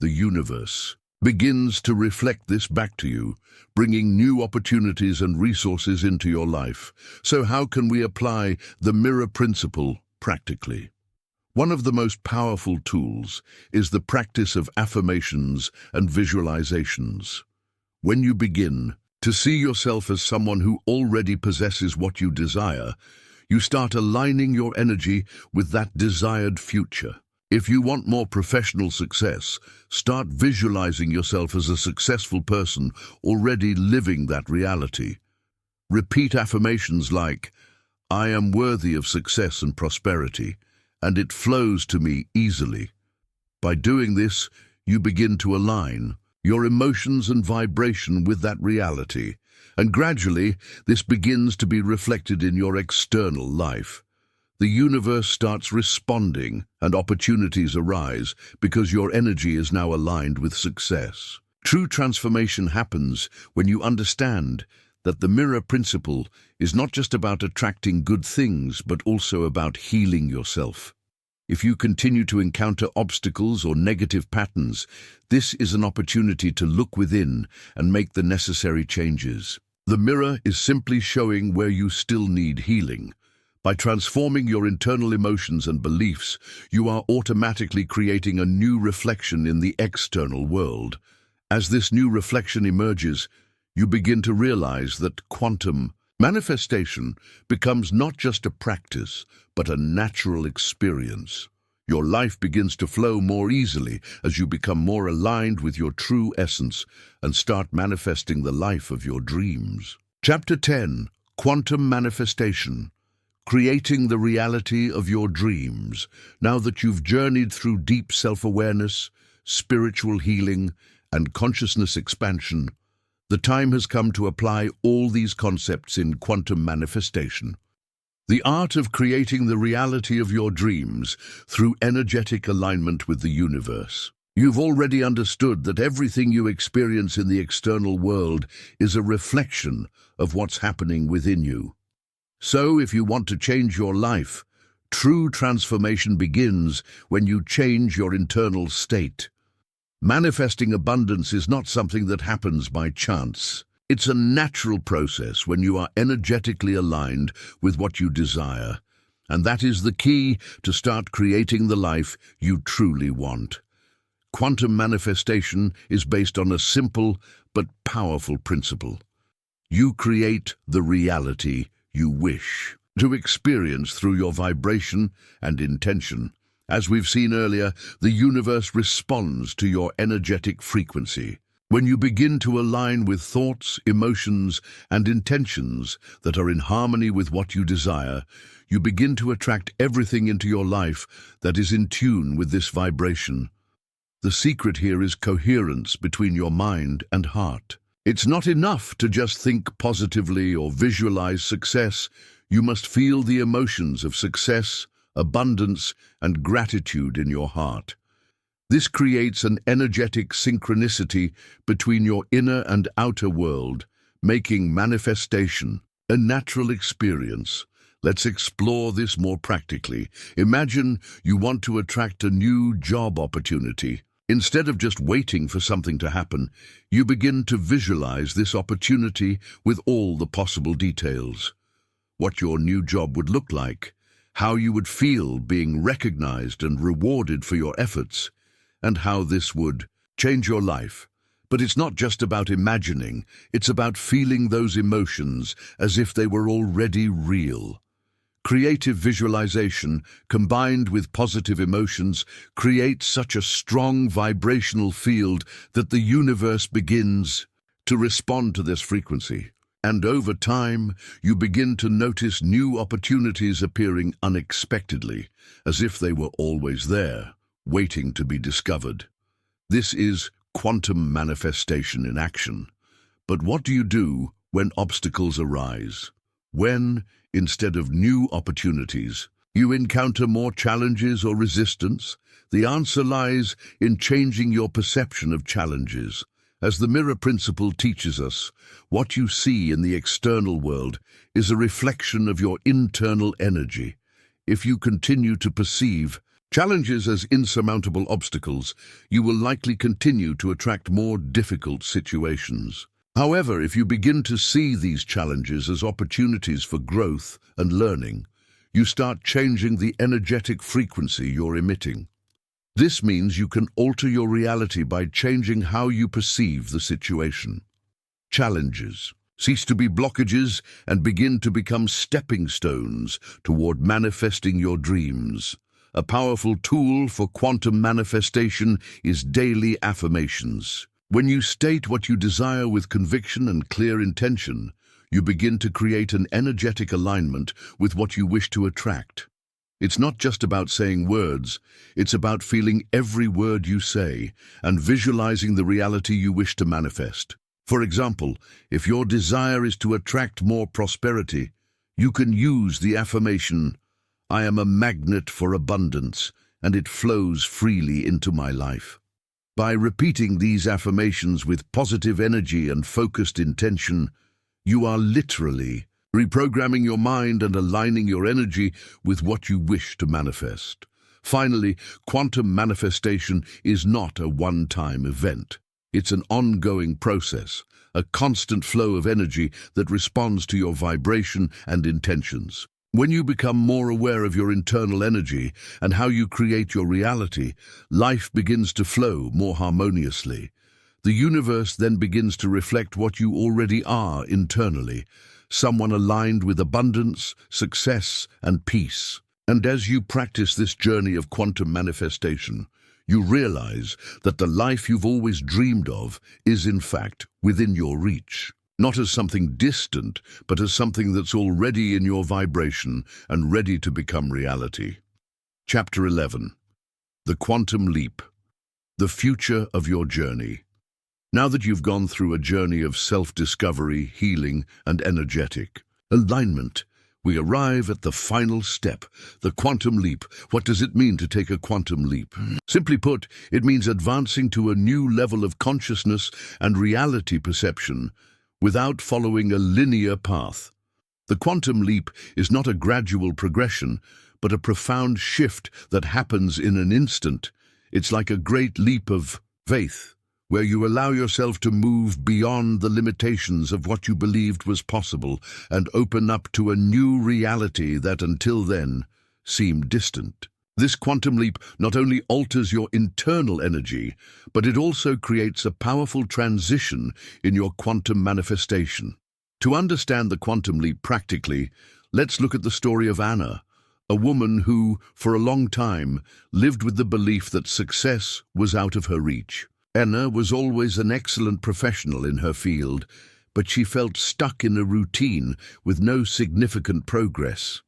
the universe begins to reflect this back to you, bringing new opportunities and resources into your life. So how can we apply the mirror principle practically? One of the most powerful tools is the practice of affirmations and visualizations. When you begin to see yourself as someone who already possesses what you desire, you start aligning your energy with that desired future. If you want more professional success, start visualizing yourself as a successful person already living that reality. Repeat affirmations like, "I am worthy of success and prosperity, and it flows to me easily." By doing this, you begin to align your emotions and vibration with that reality, and gradually this begins to be reflected in your external life. The universe starts responding and opportunities arise because your energy is now aligned with success. True transformation happens when you understand that the mirror principle is not just about attracting good things, but also about healing yourself. If you continue to encounter obstacles or negative patterns, this is an opportunity to look within and make the necessary changes. The mirror is simply showing where you still need healing. By transforming your internal emotions and beliefs, you are automatically creating a new reflection in the external world. As this new reflection emerges, you begin to realize that quantum manifestation becomes not just a practice, but a natural experience. Your life begins to flow more easily as you become more aligned with your true essence and start manifesting the life of your dreams. Chapter 10: Quantum Manifestation. Creating the reality of your dreams. Now that you've journeyed through deep self-awareness, spiritual healing, and consciousness expansion, the time has come to apply all these concepts in quantum manifestation. The art of creating the reality of your dreams through energetic alignment with the universe. You've already understood that everything you experience in the external world is a reflection of what's happening within you. So, if you want to change your life, true transformation begins when you change your internal state. Manifesting abundance is not something that happens by chance. It's a natural process when you are energetically aligned with what you desire. And that is the key to start creating the life you truly want. Quantum manifestation is based on a simple but powerful principle. You create the reality you wish to experience through your vibration and intention. As we've seen earlier, the universe responds to your energetic frequency. When you begin to align with thoughts, emotions, and intentions that are in harmony with what you desire, you begin to attract everything into your life that is in tune with this vibration. The secret here is coherence between your mind and heart. It's not enough to just think positively or visualize success. You must feel the emotions of success, abundance, and gratitude in your heart. This creates an energetic synchronicity between your inner and outer world, making manifestation a natural experience. Let's explore this more practically. Imagine you want to attract a new job opportunity. Instead of just waiting for something to happen, you begin to visualize this opportunity with all the possible details. What your new job would look like, how you would feel being recognized and rewarded for your efforts, and how this would change your life. But it's not just about imagining, it's about feeling those emotions as if they were already real. Creative visualization, combined with positive emotions, creates such a strong vibrational field that the universe begins to respond to this frequency. And over time, you begin to notice new opportunities appearing unexpectedly, as if they were always there, waiting to be discovered. This is quantum manifestation in action. But what do you do when obstacles arise? When, instead of new opportunities, you encounter more challenges or resistance? The answer lies in changing your perception of challenges. As the mirror principle teaches us, what you see in the external world is a reflection of your internal energy. If you continue to perceive challenges as insurmountable obstacles, you will likely continue to attract more difficult situations. However, if you begin to see these challenges as opportunities for growth and learning, you start changing the energetic frequency you're emitting. This means you can alter your reality by changing how you perceive the situation. Challenges cease to be blockages and begin to become stepping stones toward manifesting your dreams. A powerful tool for quantum manifestation is daily affirmations. When you state what you desire with conviction and clear intention, you begin to create an energetic alignment with what you wish to attract. It's not just about saying words, it's about feeling every word you say and visualizing the reality you wish to manifest. For example, if your desire is to attract more prosperity, you can use the affirmation, "I am a magnet for abundance, and it flows freely into my life." By repeating these affirmations with positive energy and focused intention, you are literally reprogramming your mind and aligning your energy with what you wish to manifest. Finally, quantum manifestation is not a one-time event. It's an ongoing process, a constant flow of energy that responds to your vibration and intentions. When you become more aware of your internal energy and how you create your reality, life begins to flow more harmoniously. The universe then begins to reflect what you already are internally, someone aligned with abundance, success, and peace. And as you practice this journey of quantum manifestation, you realize that the life you've always dreamed of is in fact within your reach. Not as something distant, but as something that's already in your vibration and ready to become reality. Chapter 11. The Quantum Leap. The future of your journey. Now that you've gone through a journey of self-discovery, healing, and energetic alignment, we arrive at the final step, the quantum leap. What does it mean to take a quantum leap? Simply put, it means advancing to a new level of consciousness and reality perception without following a linear path. The quantum leap is not a gradual progression, but a profound shift that happens in an instant. It's like a great leap of faith, where you allow yourself to move beyond the limitations of what you believed was possible and open up to a new reality that until then seemed distant. This quantum leap not only alters your internal energy, but it also creates a powerful transition in your quantum manifestation. To understand the quantum leap practically, let's look at the story of Anna, a woman who, for a long time, lived with the belief that success was out of her reach. Anna was always an excellent professional in her field, but she felt stuck in a routine with no significant progress.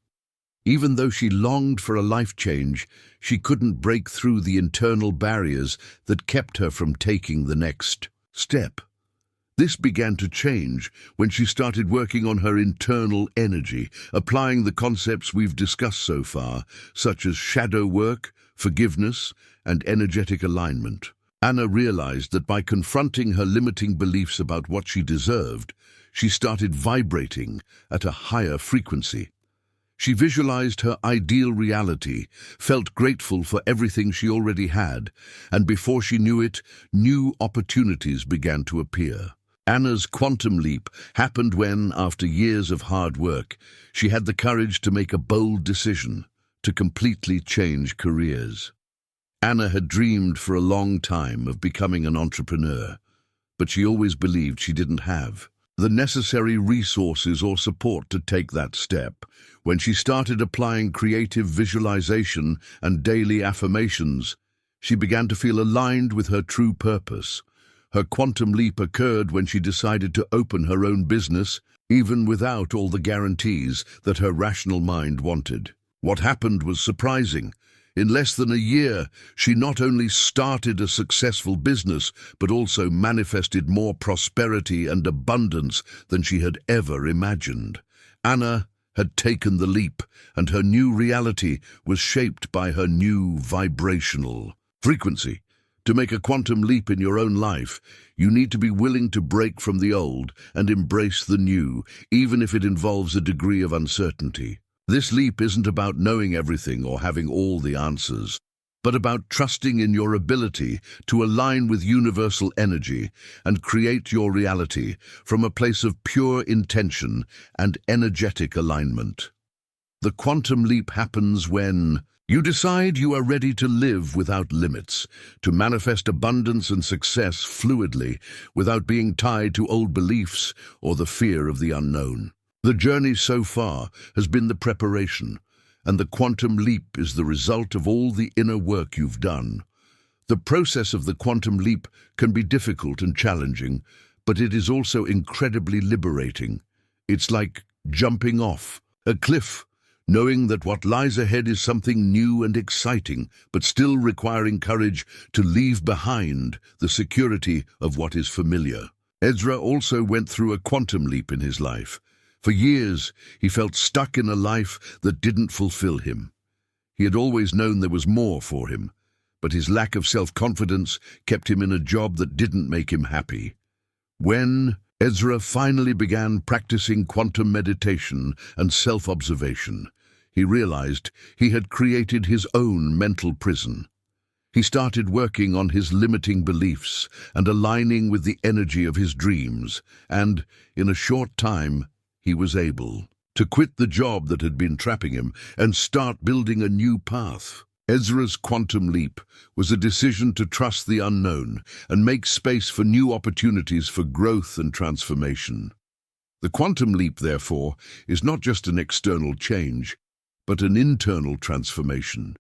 Even though she longed for a life change, she couldn't break through the internal barriers that kept her from taking the next step. This began to change when she started working on her internal energy, applying the concepts we've discussed so far, such as shadow work, forgiveness, and energetic alignment. Anna realized that by confronting her limiting beliefs about what she deserved, she started vibrating at a higher frequency. She visualized her ideal reality, felt grateful for everything she already had, and before she knew it, new opportunities began to appear. Anna's quantum leap happened when, after years of hard work, she had the courage to make a bold decision to completely change careers. Anna had dreamed for a long time of becoming an entrepreneur, but she always believed she didn't have the necessary resources or support to take that step. When she started applying creative visualization and daily affirmations, she began to feel aligned with her true purpose. Her quantum leap occurred when she decided to open her own business, even without all the guarantees that her rational mind wanted. What happened was surprising. In less than a year, she not only started a successful business, but also manifested more prosperity and abundance than she had ever imagined. Anna had taken the leap, and her new reality was shaped by her new vibrational frequency. To make a quantum leap in your own life, you need to be willing to break from the old and embrace the new, even if it involves a degree of uncertainty. This leap isn't about knowing everything or having all the answers, but about trusting in your ability to align with universal energy and create your reality from a place of pure intention and energetic alignment. The quantum leap happens when you decide you are ready to live without limits, to manifest abundance and success fluidly without being tied to old beliefs or the fear of the unknown. The journey so far has been the preparation, and the quantum leap is the result of all the inner work you've done. The process of the quantum leap can be difficult and challenging, but it is also incredibly liberating. It's like jumping off a cliff, knowing that what lies ahead is something new and exciting, but still requiring courage to leave behind the security of what is familiar. Ezra also went through a quantum leap in his life. For years, he felt stuck in a life that didn't fulfill him. He had always known there was more for him, but his lack of self-confidence kept him in a job that didn't make him happy. When Ezra finally began practicing quantum meditation and self-observation, he realized he had created his own mental prison. He started working on his limiting beliefs and aligning with the energy of his dreams, and, in a short time, he was able to quit the job that had been trapping him and start building a new path. Ezra's quantum leap was a decision to trust the unknown and make space for new opportunities for growth and transformation. The quantum leap, therefore, is not just an external change, but an internal transformation.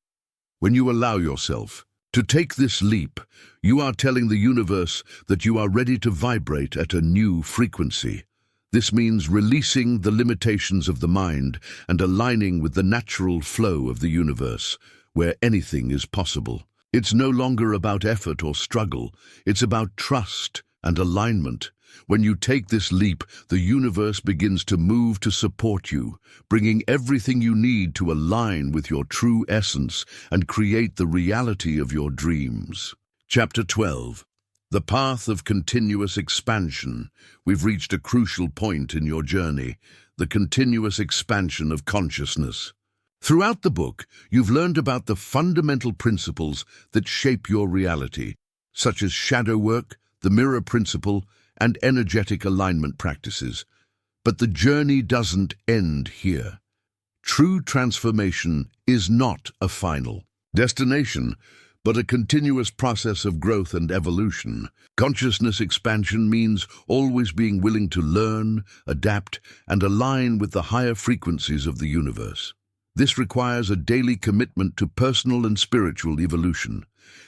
When you allow yourself to take this leap, you are telling the universe that you are ready to vibrate at a new frequency. This means releasing the limitations of the mind and aligning with the natural flow of the universe, where anything is possible. It's no longer about effort or struggle, it's about trust and alignment. When you take this leap, the universe begins to move to support you, bringing everything you need to align with your true essence and create the reality of your dreams. Chapter 12. The path of continuous expansion. We've reached a crucial point in your journey, the continuous expansion of consciousness. Throughout the book, you've learned about the fundamental principles that shape your reality, such as shadow work, the mirror principle, and energetic alignment practices. But the journey doesn't end here. True transformation is not a final destination, but a continuous process of growth and evolution. Consciousness expansion means always being willing to learn, adapt, and align with the higher frequencies of the universe. This requires a daily commitment to personal and spiritual evolution.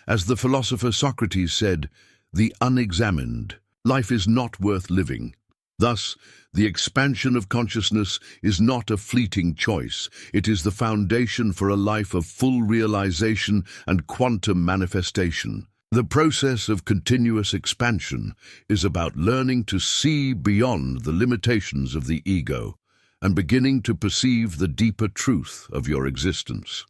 As the philosopher Socrates said, "The unexamined life is not worth living." Thus, the expansion of consciousness is not a fleeting choice. It is the foundation for a life of full realization and quantum manifestation. The process of continuous expansion is about learning to see beyond the limitations of the ego and beginning to perceive the deeper truth of your existence.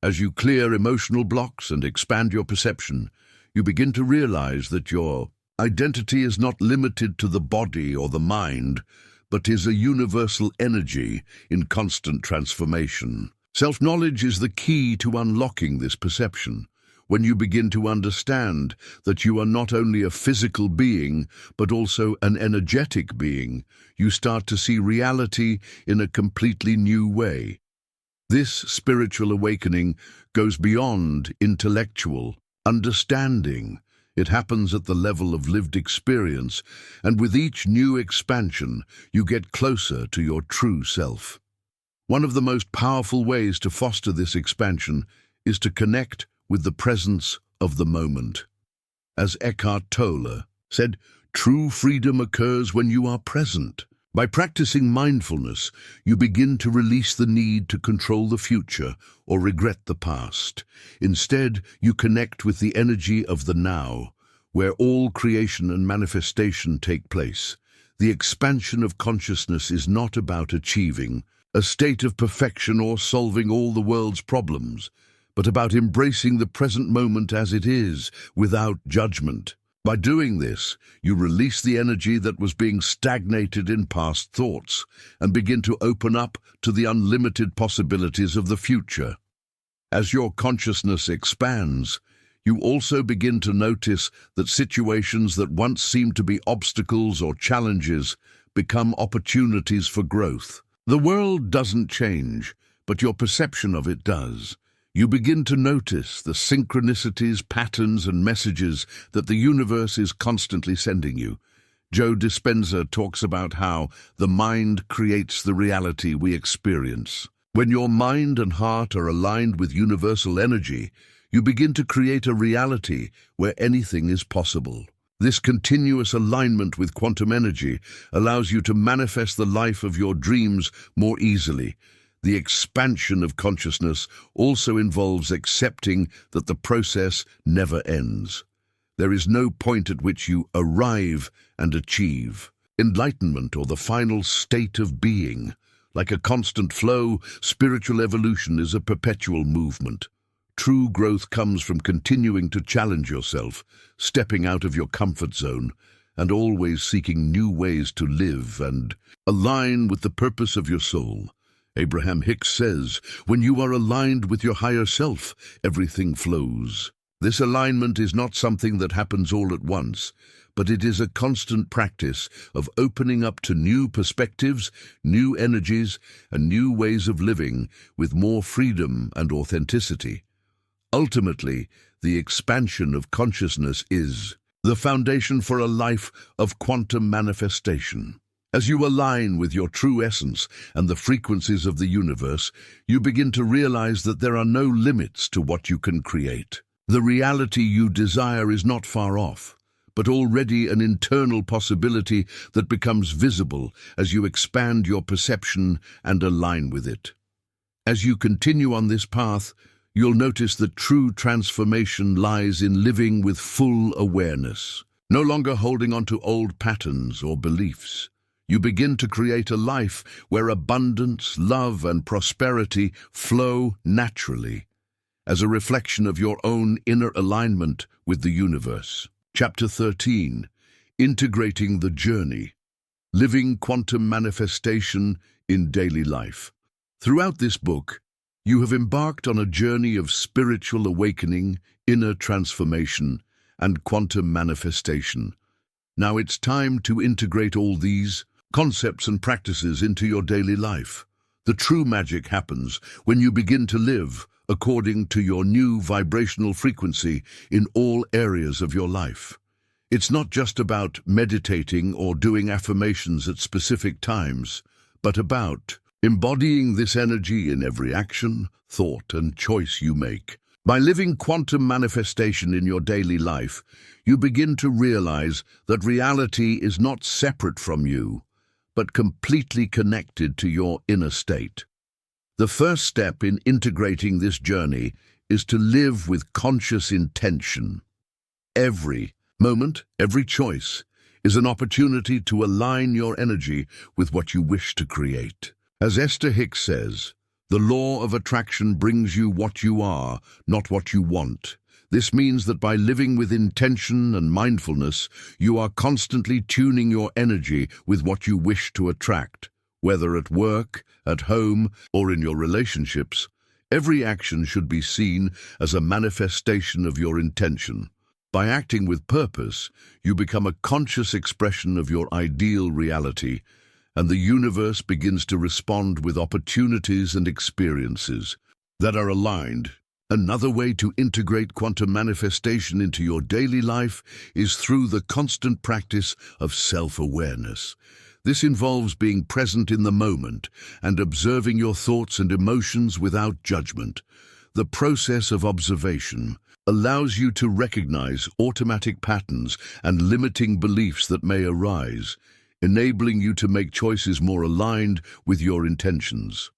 As you clear emotional blocks and expand your perception, you begin to realize that your identity is not limited to the body or the mind, but is a universal energy in constant transformation. Self-knowledge is the key to unlocking this perception. When you begin to understand that you are not only a physical being, but also an energetic being, you start to see reality in a completely new way. This spiritual awakening goes beyond intellectual understanding. It happens at the level of lived experience, and with each new expansion, you get closer to your true self. One of the most powerful ways to foster this expansion is to connect with the presence of the moment. As Eckhart Tolle said, true freedom occurs when you are present. By practicing mindfulness, you begin to release the need to control the future or regret the past. Instead, you connect with the energy of the now, where all creation and manifestation take place. The expansion of consciousness is not about achieving a state of perfection or solving all the world's problems, but about embracing the present moment as it is, without judgment. By doing this, you release the energy that was being stagnated in past thoughts and begin to open up to the unlimited possibilities of the future. As your consciousness expands, you also begin to notice that situations that once seemed to be obstacles or challenges become opportunities for growth. The world doesn't change, but your perception of it does. You begin to notice the synchronicities, patterns, and messages that the universe is constantly sending you. Joe Dispenza talks about how the mind creates the reality we experience. When your mind and heart are aligned with universal energy, you begin to create a reality where anything is possible. This continuous alignment with quantum energy allows you to manifest the life of your dreams more easily. The expansion of consciousness also involves accepting that the process never ends. There is no point at which you arrive and achieve. Enlightenment, or the final state of being. Like a constant flow, spiritual evolution is a perpetual movement. True growth comes from continuing to challenge yourself, stepping out of your comfort zone, and always seeking new ways to live and align with the purpose of your soul. Abraham Hicks says, when you are aligned with your higher self, everything flows. This alignment is not something that happens all at once, but it is a constant practice of opening up to new perspectives, new energies, and new ways of living with more freedom and authenticity. Ultimately, the expansion of consciousness is the foundation for a life of quantum manifestation. As you align with your true essence and the frequencies of the universe, you begin to realize that there are no limits to what you can create. The reality you desire is not far off, but already an internal possibility that becomes visible as you expand your perception and align with it. As you continue on this path, you'll notice that true transformation lies in living with full awareness, no longer holding on to old patterns or beliefs. You begin to create a life where abundance, love, and prosperity flow naturally, as a reflection of your own inner alignment with the universe. Chapter 13, Integrating the Journey, Living Quantum Manifestation in Daily Life. Throughout this book, you have embarked on a journey of spiritual awakening, inner transformation, and quantum manifestation. Now it's time to integrate all these concepts and practices into your daily life. The true magic happens when you begin to live according to your new vibrational frequency in all areas of your life. It's not just about meditating or doing affirmations at specific times, but about embodying this energy in every action, thought, and choice you make. By living quantum manifestation in your daily life, you begin to realize that reality is not separate from you, but completely connected to your inner state. The first step in integrating this journey is to live with conscious intention. Every moment, every choice, is an opportunity to align your energy with what you wish to create. As Esther Hicks says, the law of attraction brings you what you are, not what you want. This means that by living with intention and mindfulness, you are constantly tuning your energy with what you wish to attract. Whether at work, at home, or in your relationships, every action should be seen as a manifestation of your intention. By acting with purpose, you become a conscious expression of your ideal reality, and the universe begins to respond with opportunities and experiences that are aligned Another way to integrate quantum manifestation into your daily life is through the constant practice of self-awareness. This involves being present in the moment and observing your thoughts and emotions without judgment. The process of observation allows you to recognize automatic patterns and limiting beliefs that may arise, enabling you to make choices more aligned with your intentions.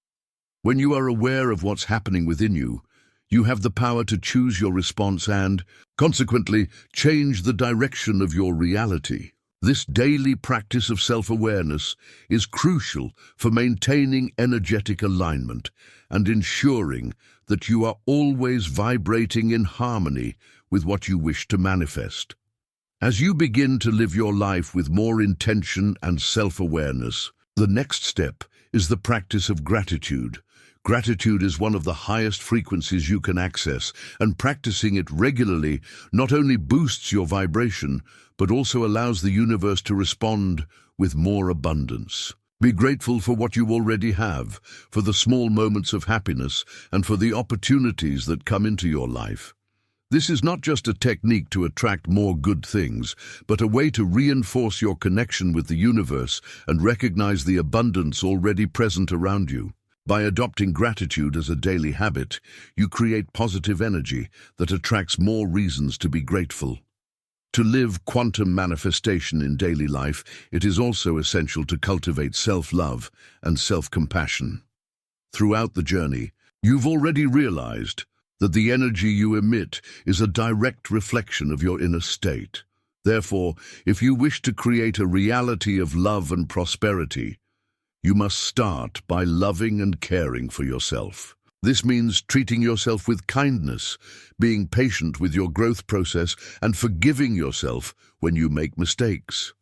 When you are aware of what's happening within you, you have the power to choose your response and, consequently, change the direction of your reality. This daily practice of self-awareness is crucial for maintaining energetic alignment and ensuring that you are always vibrating in harmony with what you wish to manifest. As you begin to live your life with more intention and self-awareness, the next step is the practice of gratitude. Gratitude is one of the highest frequencies you can access, and practicing it regularly not only boosts your vibration, but also allows the universe to respond with more abundance. Be grateful for what you already have, for the small moments of happiness, and for the opportunities that come into your life. This is not just a technique to attract more good things, but a way to reinforce your connection with the universe and recognize the abundance already present around you. By adopting gratitude as a daily habit, you create positive energy that attracts more reasons to be grateful. To live quantum manifestation in daily life, it is also essential to cultivate self-love and self-compassion. Throughout the journey, you've already realized that the energy you emit is a direct reflection of your inner state. Therefore, if you wish to create a reality of love and prosperity, you must start by loving and caring for yourself. This means treating yourself with kindness, being patient with your growth process, and forgiving yourself when you make mistakes.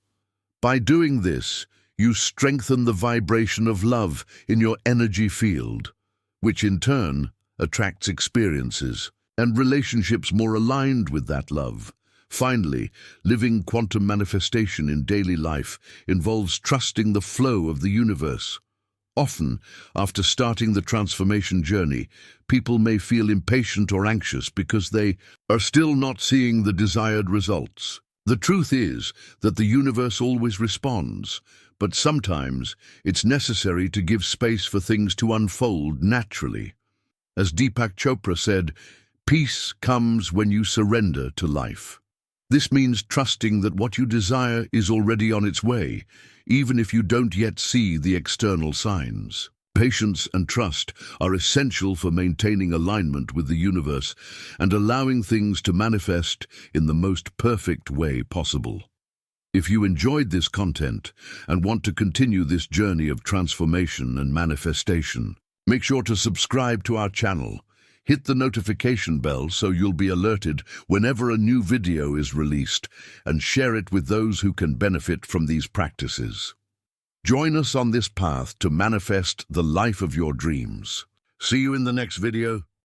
By doing this, you strengthen the vibration of love in your energy field, which in turn attracts experiences and relationships more aligned with that love. Finally, living quantum manifestation in daily life involves trusting the flow of the universe. Often, after starting the transformation journey, people may feel impatient or anxious because they are still not seeing the desired results. The truth is that the universe always responds, but sometimes it's necessary to give space for things to unfold naturally. As Deepak Chopra said, "Peace comes when you surrender to life." This means trusting that what you desire is already on its way, even if you don't yet see the external signs. Patience and trust are essential for maintaining alignment with the universe and allowing things to manifest in the most perfect way possible. If you enjoyed this content and want to continue this journey of transformation and manifestation, make sure to subscribe to our channel. Hit the notification bell so you'll be alerted whenever a new video is released, and share it with those who can benefit from these practices. Join us on this path to manifest the life of your dreams. See you in the next video.